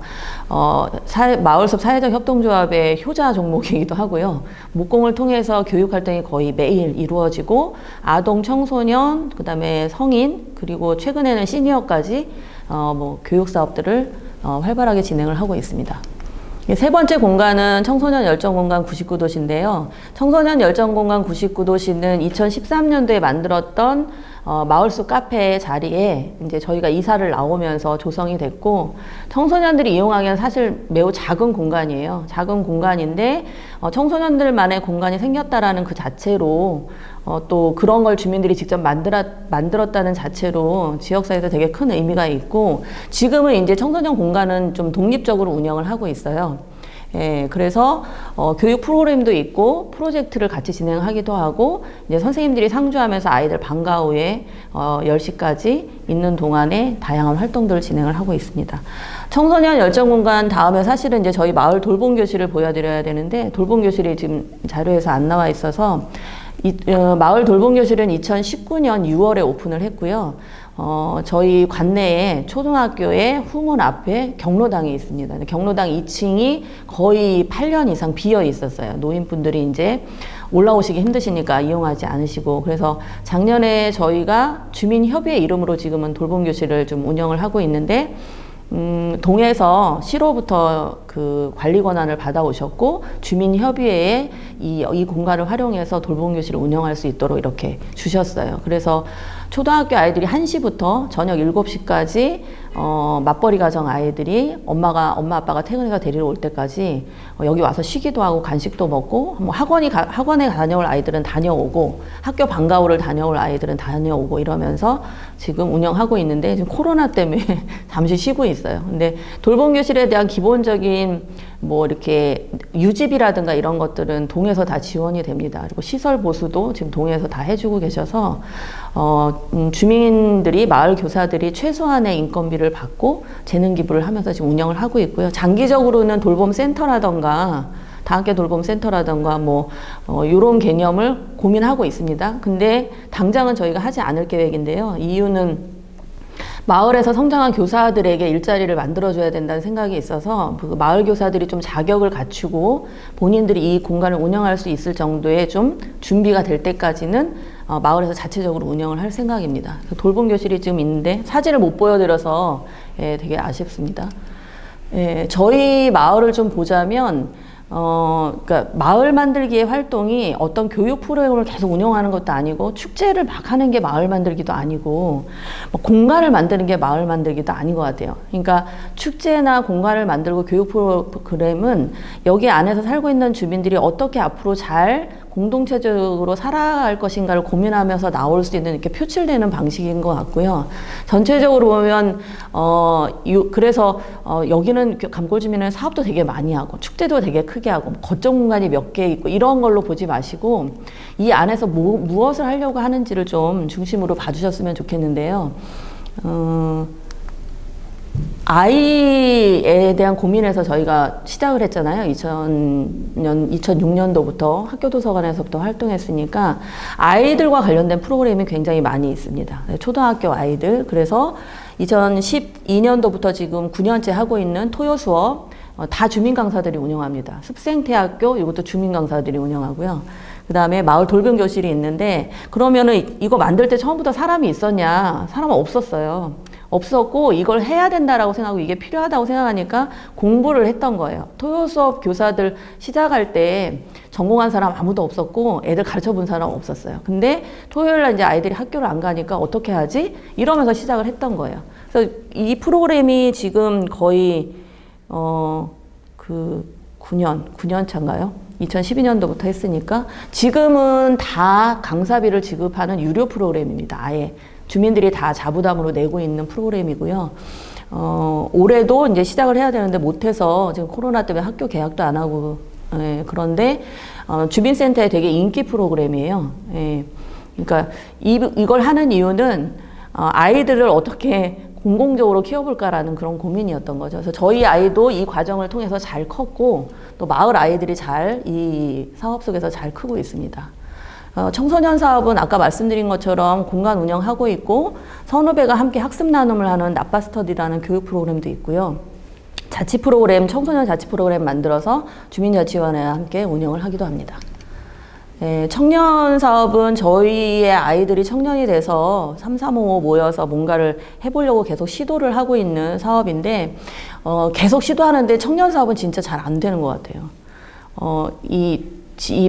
마을숲 사회적 협동조합의 효자 종목이기도 하고요. 목공을 통해서 교육 활동이 거의 매일 이루어지고 아동, 청소년, 그다음에 성인, 그리고 최근에는 시니어까지 교육 사업들을 활발하게 진행을 하고 있습니다. 세 번째 공간은 청소년 열정공간 99도시인데요. 청소년 열정공간 99도시는 2013년도에 만들었던 마을숲 카페 자리에 이제 저희가 이사를 나오면서 조성이 됐고, 청소년들이 이용하기엔 사실 매우 작은 공간이에요. 작은 공간인데 청소년들만의 공간이 생겼다라는 그 자체로 또 그런 걸 주민들이 직접 만들었다는 자체로 지역사회에서 되게 큰 의미가 있고, 지금은 이제 청소년 공간은 좀 독립적으로 운영을 하고 있어요. 그래서 교육 프로그램도 있고 프로젝트를 같이 진행하기도 하고 이제 선생님들이 상주하면서 아이들 방과 후에 10시까지 있는 동안에 다양한 활동들을 진행을 하고 있습니다. 청소년 열정 공간 다음에 사실은 이제 저희 마을 돌봄 교실을 보여드려야 되는데 돌봄 교실이 지금 자료에서 안 나와 있어서 마을 돌봄 교실은 2019년 6월에 오픈을 했고요. 저희 관내에 초등학교의 후문 앞에 경로당이 있습니다. 경로당 2층이 거의 8년 이상 비어 있었어요. 노인분들이 이제 올라오시기 힘드시니까 이용하지 않으시고, 그래서 작년에 저희가 주민협의회 이름으로 지금은 돌봄교실을 좀 운영을 하고 있는데, 동에서 시로부터 그 관리 권한을 받아오셨고 주민협의회에 이 공간을 활용해서 돌봄교실을 운영할 수 있도록 이렇게 주셨어요. 그래서 초등학교 아이들이 1시부터 저녁 7시까지 맞벌이 가정 아이들이 엄마 아빠가 퇴근해서 데리러 올 때까지 여기 와서 쉬기도 하고 간식도 먹고, 뭐 학원에 다녀올 아이들은 다녀오고 학교 방과후를 다녀올 아이들은 다녀오고 이러면서 지금 운영하고 있는데, 지금 코로나 때문에 잠시 쉬고 있어요. 근데 돌봄교실에 대한 기본적인 뭐 이렇게 유지비라든가 이런 것들은 동에서 다 지원이 됩니다. 그리고 시설 보수도 지금 동에서 다 해주고 계셔서 주민들이, 마을 교사들이 최소한의 인건비를 받고 재능 기부를 하면서 지금 운영을 하고 있고요. 장기적으로는 돌봄센터라던가 다학교 돌봄센터라던가 뭐 이런 개념을 고민하고 있습니다. 근데 당장은 저희가 하지 않을 계획인데요. 이유는 마을에서 성장한 교사들에게 일자리를 만들어줘야 된다는 생각이 있어서 그 마을 교사들이 좀 자격을 갖추고 본인들이 이 공간을 운영할 수 있을 정도의 좀 준비가 될 때까지는 마을에서 자체적으로 운영을 할 생각입니다. 돌봄 교실이 지금 있는데 사진을 못 보여드려서 되게 아쉽습니다. 저희 마을을 좀 보자면 그러니까 마을 만들기의 활동이 어떤 교육 프로그램을 계속 운영하는 것도 아니고 축제를 막 하는 게 마을 만들기도 아니고 뭐 공간을 만드는 게 마을 만들기도 아닌 것 같아요. 그러니까 축제나 공간을 만들고 교육 프로그램은 여기 안에서 살고 있는 주민들이 어떻게 앞으로 잘 공동체적으로 살아갈 것인가를 고민하면서 나올 수 있는 이렇게 표출되는 방식인 것 같고요. 전체적으로 보면 그래서 여기는 감골주민은 사업도 되게 많이 하고 축제도 되게 크게 하고 거점 공간이 몇 개 있고 이런 걸로 보지 마시고 이 안에서 무엇을 하려고 하는지를 좀 중심으로 봐주셨으면 좋겠는데요. 아이에 대한 고민에서 저희가 시작을 했잖아요. 2006년도부터 학교도서관에서부터 활동했으니까 아이들과 관련된 프로그램이 굉장히 많이 있습니다. 초등학교 아이들, 그래서 2012년도부터 지금 9년째 하고 있는 토요 수업 다 주민 강사들이 운영합니다. 습생태학교 이것도 주민 강사들이 운영하고요. 그 다음에 마을 돌봄 교실이 있는데, 그러면은 이거 만들 때 처음부터 사람이 있었냐? 사람은 없었어요. 없었고 이걸 해야 된다라고 생각하고 이게 필요하다고 생각하니까 공부를 했던 거예요. 토요 수업 교사들 시작할 때 전공한 사람 아무도 없었고 애들 가르쳐 본 사람 없었어요. 근데 토요일 날 이제 아이들이 학교를 안 가니까 어떻게 하지? 이러면서 시작을 했던 거예요. 그래서 이 프로그램이 지금 거의 그 9년 차인가요? 2012년도부터 했으니까 지금은 다 강사비를 지급하는 유료 프로그램입니다. 아예 주민들이 다 자부담으로 내고 있는 프로그램이고요. 올해도 이제 시작을 해야 되는데 못해서 지금 코로나 때문에 학교 개학도 안 하고, 그런데 주민센터에 되게 인기 프로그램이에요. 그러니까 이걸 하는 이유는 아이들을 어떻게 공공적으로 키워볼까라는 그런 고민이었던 거죠. 그래서 저희 아이도 이 과정을 통해서 잘 컸고 또 마을 아이들이 잘 이 사업 속에서 잘 크고 있습니다. 청소년 사업은 아까 말씀드린 것처럼 공간 운영하고 있고 선후배가 함께 학습 나눔을 하는 나빠스터디라는 교육 프로그램도 있고요. 자치 프로그램, 청소년 자치 프로그램 만들어서 주민자치원회와 함께 운영을 하기도 합니다. 청년 사업은 저희의 아이들이 청년이 돼서 3355 모여서 뭔가를 해보려고 계속 시도를 하고 있는 사업인데 계속 시도하는데 청년 사업은 진짜 잘 안 되는 것 같아요. 이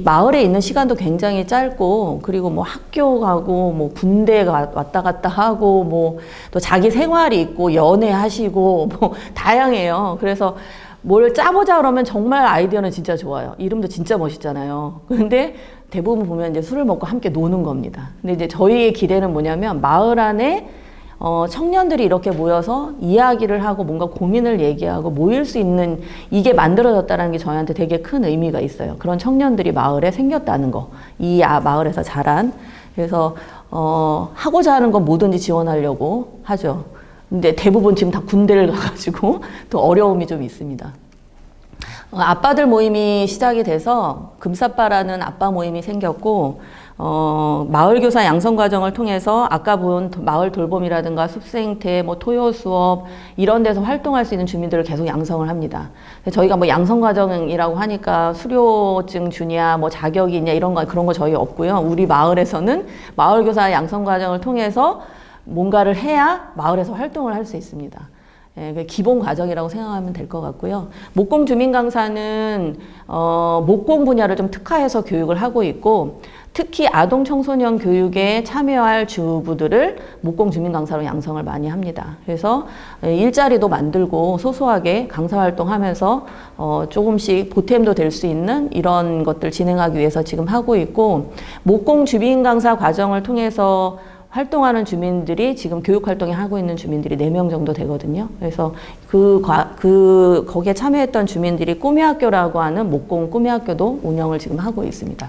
마을에 있는 시간도 굉장히 짧고, 그리고 뭐 학교 가고 뭐 군대 왔다 갔다 하고 뭐 또 자기 생활이 있고 연애하시고 뭐 다양해요. 그래서 뭘 짜보자 그러면 정말 아이디어는 진짜 좋아요. 이름도 진짜 멋있잖아요. 근데 대부분 보면 이제 술을 먹고 함께 노는 겁니다. 근데 이제 저희의 기대는 뭐냐면 마을 안에 청년들이 이렇게 모여서 이야기를 하고 뭔가 고민을 얘기하고 모일 수 있는 이게 만들어졌다는 게 저희한테 되게 큰 의미가 있어요. 그런 청년들이 마을에 생겼다는 거. 이 마을에서 자란. 그래서 하고자 하는 건 뭐든지 지원하려고 하죠. 근데 대부분 지금 다 군대를 가가지고 또 어려움이 좀 있습니다. 아빠들 모임이 시작이 돼서 금사빠라는 아빠 모임이 생겼고, 마을교사 양성과정을 통해서 아까 본 마을 돌봄이라든가 숲생태, 뭐 토요 수업 이런 데서 활동할 수 있는 주민들을 계속 양성을 합니다. 저희가 뭐 양성과정이라고 하니까 수료증 주냐, 뭐 자격이 있냐 이런 거 그런 거 저희 없고요. 우리 마을에서는 마을교사 양성과정을 통해서 뭔가를 해야 마을에서 활동을 할 수 있습니다. 예, 그 기본 과정이라고 생각하면 될 것 같고요. 목공 주민 강사는 목공 분야를 좀 특화해서 교육을 하고 있고, 특히 아동 청소년 교육에 참여할 주부들을 목공 주민 강사로 양성을 많이 합니다. 그래서 일자리도 만들고 소소하게 강사 활동하면서 조금씩 보탬도 될 수 있는 이런 것들 진행하기 위해서 지금 하고 있고, 목공 주민 강사 과정을 통해서 활동하는 주민들이 지금 교육 활동에 하고 있는 주민들이 4명 정도 되거든요. 그래서 거기에 참여했던 주민들이 꿈이학교라고 하는 목공 꿈이학교도 운영을 지금 하고 있습니다.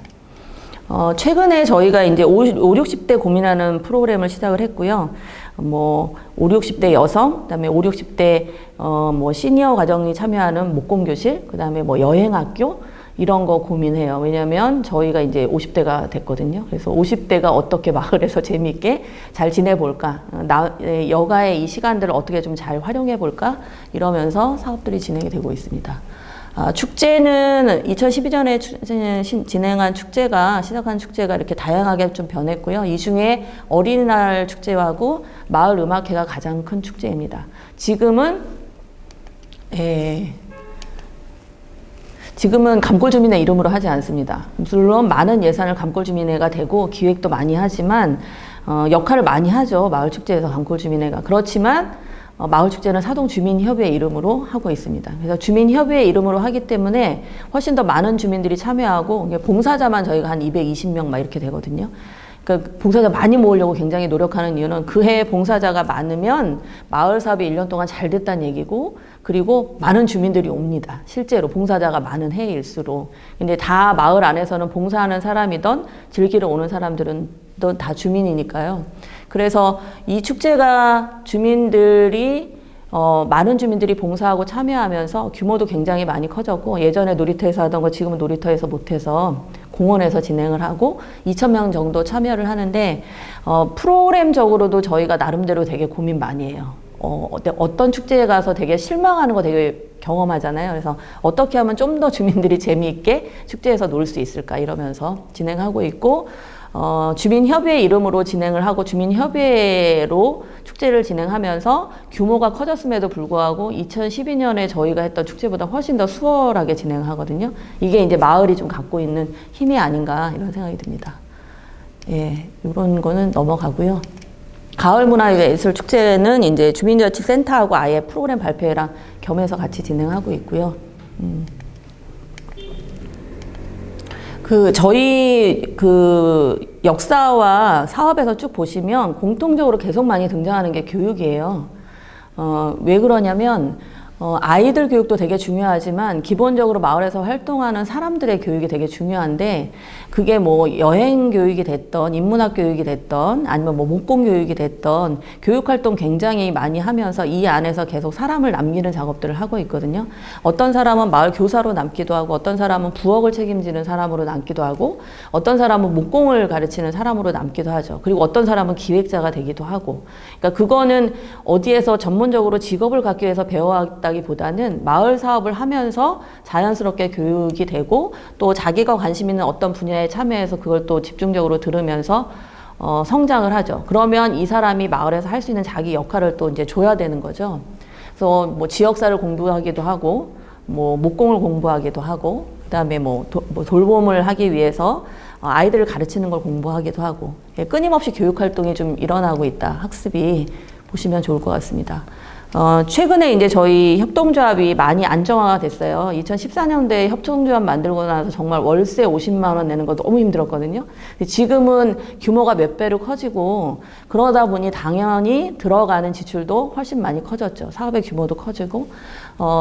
최근에 저희가 이제 50, 60대 고민하는 프로그램을 시작을 했고요. 뭐 50, 60대 여성, 그다음에 50, 60대 뭐 시니어 과정이 참여하는 목공 교실, 그다음에 뭐 여행학교 이런 거 고민해요. 왜냐면 저희가 이제 50대가 됐거든요. 그래서 50대가 어떻게 마을에서 재미있게 잘 지내볼까, 여가의 이 시간들을 어떻게 좀 잘 활용해볼까 이러면서 사업들이 진행이 되고 있습니다. 축제는 2012년에 진행한 시작한 축제가 이렇게 다양하게 좀 변했고요. 이 중에 어린이날 축제하고 마을 음악회가 가장 큰 축제입니다. 지금은 감골주민회 이름으로 하지 않습니다. 물론 많은 예산을 감골주민회가 되고 기획도 많이 하지만 역할을 많이 하죠. 마을축제에서 감골주민회가. 그렇지만 마을축제는 사동주민협의회 이름으로 하고 있습니다. 그래서 주민협의회 이름으로 하기 때문에 훨씬 더 많은 주민들이 참여하고, 봉사자만 저희가 한 220명 막 이렇게 되거든요. 그러니까 봉사자 많이 모으려고 굉장히 노력하는 이유는 그해 봉사자가 많으면 마을 사업이 1년 동안 잘 됐다는 얘기고, 그리고 많은 주민들이 옵니다. 실제로 봉사자가 많은 해일수록. 근데 다 마을 안에서는 봉사하는 사람이든 즐기러 오는 사람들은 또 다 주민이니까요. 그래서 이 축제가 많은 주민들이 봉사하고 참여하면서 규모도 굉장히 많이 커졌고, 예전에 놀이터에서 하던 거 지금은 놀이터에서 못해서 공원에서 진행을 하고 2,000명 정도 참여를 하는데, 프로그램적으로도 저희가 나름대로 되게 고민 많이 해요. 어떤 축제에 가서 되게 실망하는 거 되게 경험하잖아요. 그래서 어떻게 하면 좀 더 주민들이 재미있게 축제에서 놀 수 있을까 이러면서 진행하고 있고, 주민협의회 이름으로 진행을 하고 주민협의회로 축제를 진행하면서 규모가 커졌음에도 불구하고 2012년에 저희가 했던 축제보다 훨씬 더 수월하게 진행하거든요. 이게 이제 마을이 좀 갖고 있는 힘이 아닌가 이런 생각이 듭니다. 예, 이런 거는 넘어가고요. 가을문화예술 축제는 이제 주민자치센터하고 아예 프로그램 발표회랑 겸해서 같이 진행하고 있고요. 저희 역사와 사업에서 쭉 보시면 공통적으로 계속 많이 등장하는 게 교육이에요. 왜 그러냐면, 아이들 교육도 되게 중요하지만 기본적으로 마을에서 활동하는 사람들의 교육이 되게 중요한데, 그게 뭐 여행 교육이 됐던 인문학 교육이 됐던 아니면 뭐 목공 교육이 됐던 교육 활동 굉장히 많이 하면서 이 안에서 계속 사람을 남기는 작업들을 하고 있거든요. 어떤 사람은 마을 교사로 남기도 하고, 어떤 사람은 부엌을 책임지는 사람으로 남기도 하고, 어떤 사람은 목공을 가르치는 사람으로 남기도 하죠. 그리고 어떤 사람은 기획자가 되기도 하고. 그러니까 그거는 어디에서 전문적으로 직업을 갖기 위해서 배워왔다기보다는 마을 사업을 하면서 자연스럽게 교육이 되고, 또 자기가 관심 있는 어떤 분야에 참여해서 그걸 또 집중적으로 들으면서 성장을 하죠. 그러면 이 사람이 마을에서 할 수 있는 자기 역할을 또 이제 줘야 되는 거죠. 그래서 뭐 지역사를 공부하기도 하고, 뭐 목공을 공부하기도 하고, 그다음에 뭐 돌봄을 하기 위해서 아이들을 가르치는 걸 공부하기도 하고, 끊임없이 교육 활동이 좀 일어나고 있다. 학습이 보시면 좋을 것 같습니다. 최근에 이제 저희 협동조합이 많이 안정화가 됐어요. 2014년도에 협동조합 만들고 나서 정말 월세 50만 원 내는 거 너무 힘들었거든요. 근데 지금은 규모가 몇 배로 커지고 그러다 보니 당연히 들어가는 지출도 훨씬 많이 커졌죠. 사업의 규모도 커지고.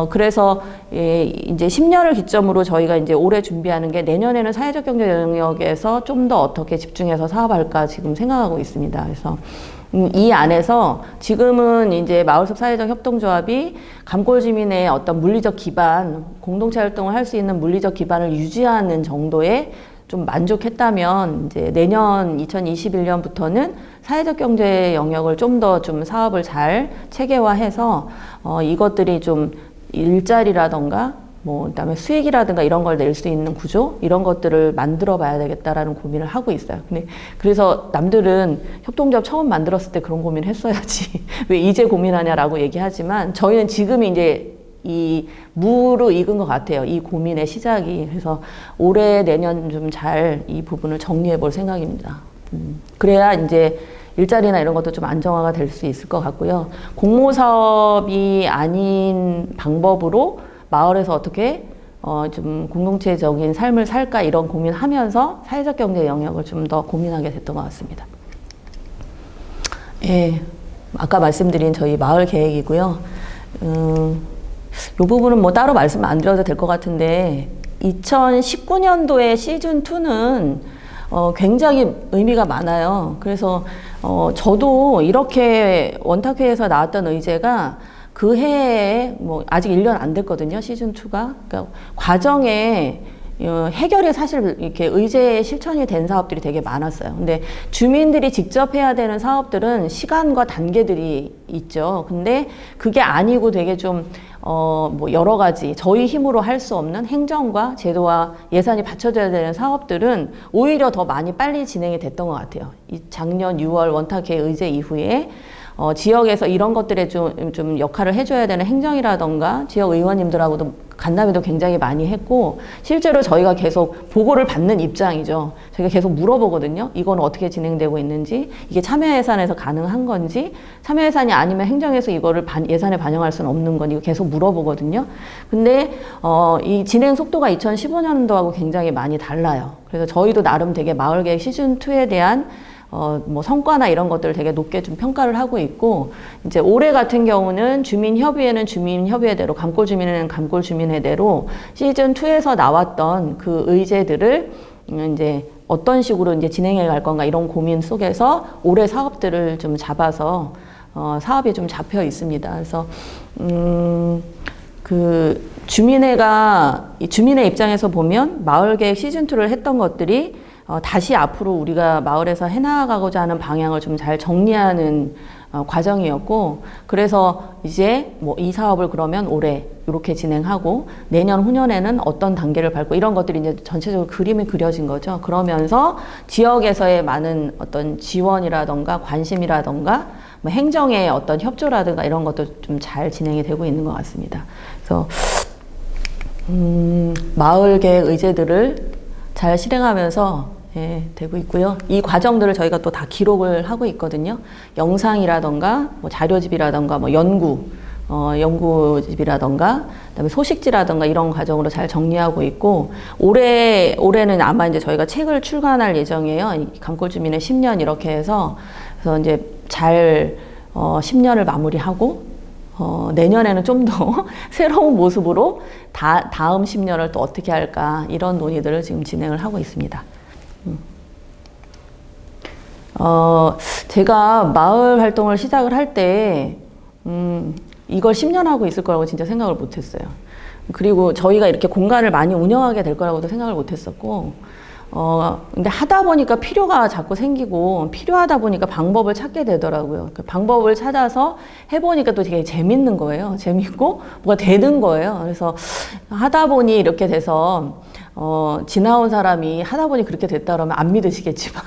그래서 이제 10년을 기점으로 저희가 이제 올해 준비하는 게 내년에는 사회적 경제 영역에서 좀 더 어떻게 집중해서 사업할까 지금 생각하고 있습니다. 그래서 이 안에서 지금은 이제 마을숲 사회적 협동조합이 감골주민의 어떤 물리적 기반, 공동체 활동을 할 수 있는 물리적 기반을 유지하는 정도에 좀 만족했다면 이제 내년 2021년부터는 사회적 경제 영역을 좀 더 좀 사업을 잘 체계화해서 이것들이 좀 일자리라던가 그다음에 수익이라든가 이런 걸 낼 수 있는 구조 이런 것들을 만들어 봐야 되겠다라는 고민을 하고 있어요. 근데 그래서 남들은 협동조합 처음 만들었을 때 그런 고민을 했어야지 왜 이제 고민하냐라고 얘기하지만 저희는 지금이 이제 이 무르익은 것 같아요. 이 고민의 시작이. 그래서 올해 내년 좀 잘 이 부분을 정리해 볼 생각입니다. 그래야 이제 일자리나 이런 것도 좀 안정화가 될 수 있을 것 같고요. 공모사업이 아닌 방법으로 마을에서 어떻게 좀 공동체적인 삶을 살까 이런 고민하면서 사회적 경제 영역을 좀 더 고민하게 됐던 것 같습니다. 예, 아까 말씀드린 저희 마을 계획이고요. 이 부분은 뭐 따로 말씀 안 드려도 될 것 같은데 2019년도에 시즌2는 굉장히 의미가 많아요. 그래서 저도 이렇게 원탁회에서 나왔던 의제가 그 해에 뭐 아직 1년 안 됐거든요. 시즌2가. 그러니까 과정에 해결이 사실 이렇게 의제 실천이 된 사업들이 되게 많았어요. 근데 주민들이 직접 해야 되는 사업들은 시간과 단계들이 있죠. 근데 그게 아니고 되게 좀 뭐 여러 가지 저희 힘으로 할 수 없는 행정과 제도와 예산이 받쳐져야 되는 사업들은 오히려 더 많이 빨리 진행이 됐던 것 같아요. 이 작년 6월 원탁회 의제 이후에 지역에서 이런 것들에 좀 역할을 해줘야 되는 행정이라던가 지역 의원님들하고도 간담회도 굉장히 많이 했고 실제로 저희가 계속 보고를 받는 입장이죠. 저희가 계속 물어보거든요. 이건 어떻게 진행되고 있는지, 이게 참여 예산에서 가능한 건지, 참여 예산이 아니면 행정에서 이거를 예산에 반영할 수는 없는 건 이거 계속 물어보거든요. 근데 이 진행 속도가 2015년도하고 굉장히 많이 달라요. 그래서 저희도 나름 되게 마을계획 시즌2에 대한 뭐 성과나 이런 것들을 되게 높게 좀 평가를 하고 있고, 이제 올해 같은 경우는 주민협의회는 주민협의회대로, 감골주민회는 감골주민회대로 시즌2에서 나왔던 그 의제들을 이제 어떤 식으로 이제 진행해 갈 건가 이런 고민 속에서 올해 사업들을 좀 잡아서 사업이 좀 잡혀 있습니다. 그래서 그 주민회가, 주민의 입장에서 보면 마을계획 시즌2를 했던 것들이 다시 앞으로 우리가 마을에서 해나가고자 하는 방향을 좀 잘 정리하는 과정이었고, 그래서 이제 뭐 이 사업을 그러면 올해 이렇게 진행하고 내년 후년에는 어떤 단계를 밟고 이런 것들이 이제 전체적으로 그림이 그려진 거죠. 그러면서 지역에서의 많은 어떤 지원이라던가 관심이라던가 뭐 행정의 어떤 협조라든가 이런 것도 좀 잘 진행이 되고 있는 것 같습니다. 그래서 마을계획 의제들을 잘 실행하면서 되고 있고요. 이 과정들을 저희가 또 다 기록을 하고 있거든요. 영상이라던가 뭐 자료집이라던가 뭐 연구집이라던가 그다음에 소식지라던가 이런 과정으로 잘 정리하고 있고, 올해는 아마 이제 저희가 책을 출간할 예정이에요. 감골주민의 10년 이렇게 해서, 그래서 이제 잘 10년을 마무리하고 내년에는 좀 더 새로운 모습으로 다음 10년을 또 어떻게 할까 이런 논의들을 지금 진행을 하고 있습니다. 제가 마을 활동을 시작을 할 때 이걸 10년 하고 있을 거라고 진짜 생각을 못 했어요. 그리고 저희가 이렇게 공간을 많이 운영하게 될 거라고도 생각을 못 했었고, 근데 하다 보니까 필요가 자꾸 생기고, 필요하다 보니까 방법을 찾게 되더라고요. 그 방법을 찾아서 해보니까 또 되게 재밌는 거예요. 재밌고, 뭐가 되는 거예요. 그래서 하다 보니 이렇게 돼서, 지나온 사람이 하다 보니 그렇게 됐다 그러면 안 믿으시겠지만,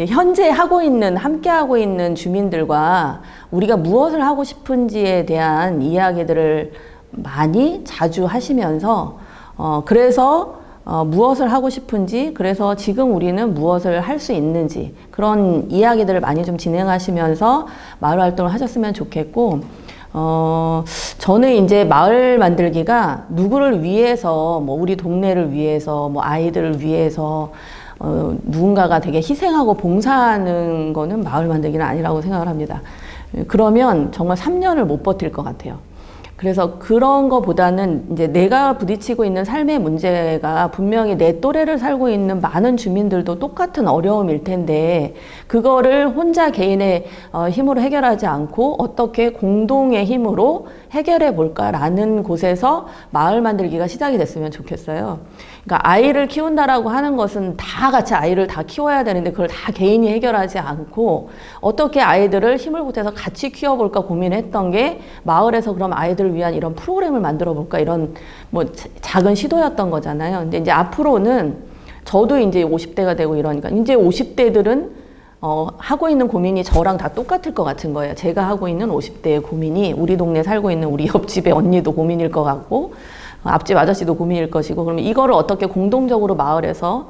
현재 함께 하고 있는 주민들과 우리가 무엇을 하고 싶은지에 대한 이야기들을 많이 자주 하시면서, 그래서 무엇을 하고 싶은지, 그래서 지금 우리는 무엇을 할 수 있는지 그런 이야기들을 많이 좀 진행하시면서 마을 활동을 하셨으면 좋겠고, 저는 이제 마을 만들기가 누구를 위해서, 뭐, 우리 동네를 위해서, 뭐, 아이들을 위해서, 누군가가 되게 희생하고 봉사하는 거는 마을 만들기는 아니라고 생각을 합니다. 그러면 정말 3년을 못 버틸 것 같아요. 그래서 그런 거보다는 이제 내가 부딪히고 있는 삶의 문제가 분명히 내 또래를 살고 있는 많은 주민들도 똑같은 어려움일 텐데 그거를 혼자 개인의 힘으로 해결하지 않고 어떻게 공동의 힘으로 해결해 볼까라는 곳에서 마을 만들기가 시작이 됐으면 좋겠어요. 그러니까 아이를 키운다라고 하는 것은 다 같이 아이를 다 키워야 되는데 그걸 다 개인이 해결하지 않고 어떻게 아이들을 힘을 보태서 같이 키워볼까 고민했던 게 마을에서 그럼 아이들을 위한 이런 프로그램을 만들어 볼까 이런 뭐 작은 시도였던 거잖아요. 근데 이제 앞으로는 저도 이제 50대가 되고 이러니까 이제 50대들은 하고 있는 고민이 저랑 다 똑같을 것 같은 거예요. 제가 하고 있는 50대의 고민이 우리 동네 살고 있는 우리 옆집의 언니도 고민일 것 같고 앞집 아저씨도 고민일 것이고 그러면 이거를 어떻게 공동적으로 마을에서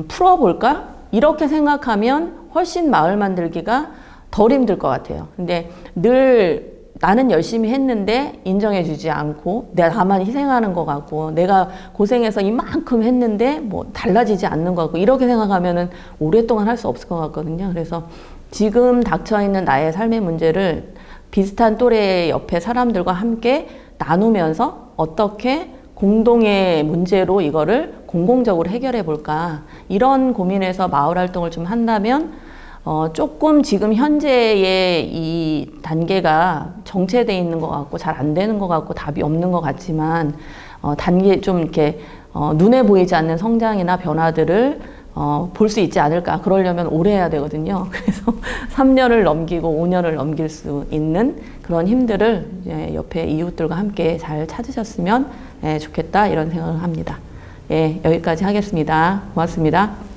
풀어볼까? 이렇게 생각하면 훨씬 마을 만들기가 덜 힘들 것 같아요. 근데 늘 나는 열심히 했는데 인정해주지 않고 내가 다만 희생하는 것 같고 내가 고생해서 이만큼 했는데 뭐 달라지지 않는 것 같고 이렇게 생각하면은 오랫동안 할 수 없을 것 같거든요. 그래서 지금 닥쳐있는 나의 삶의 문제를 비슷한 또래 옆에 사람들과 함께 나누면서 어떻게 공동의 문제로 이거를 공공적으로 해결해 볼까 이런 고민에서 마을 활동을 좀 한다면 조금 지금 현재의 이 단계가 정체돼 있는 것 같고 잘 안 되는 것 같고 답이 없는 것 같지만 단계 좀 이렇게 눈에 보이지 않는 성장이나 변화들을 볼 수 있지 않을까. 그러려면 오래 해야 되거든요. 그래서 3년을 넘기고 5년을 넘길 수 있는 그런 힘들을 이제 옆에 이웃들과 함께 잘 찾으셨으면 좋겠다 이런 생각을 합니다. 예, 여기까지 하겠습니다. 고맙습니다.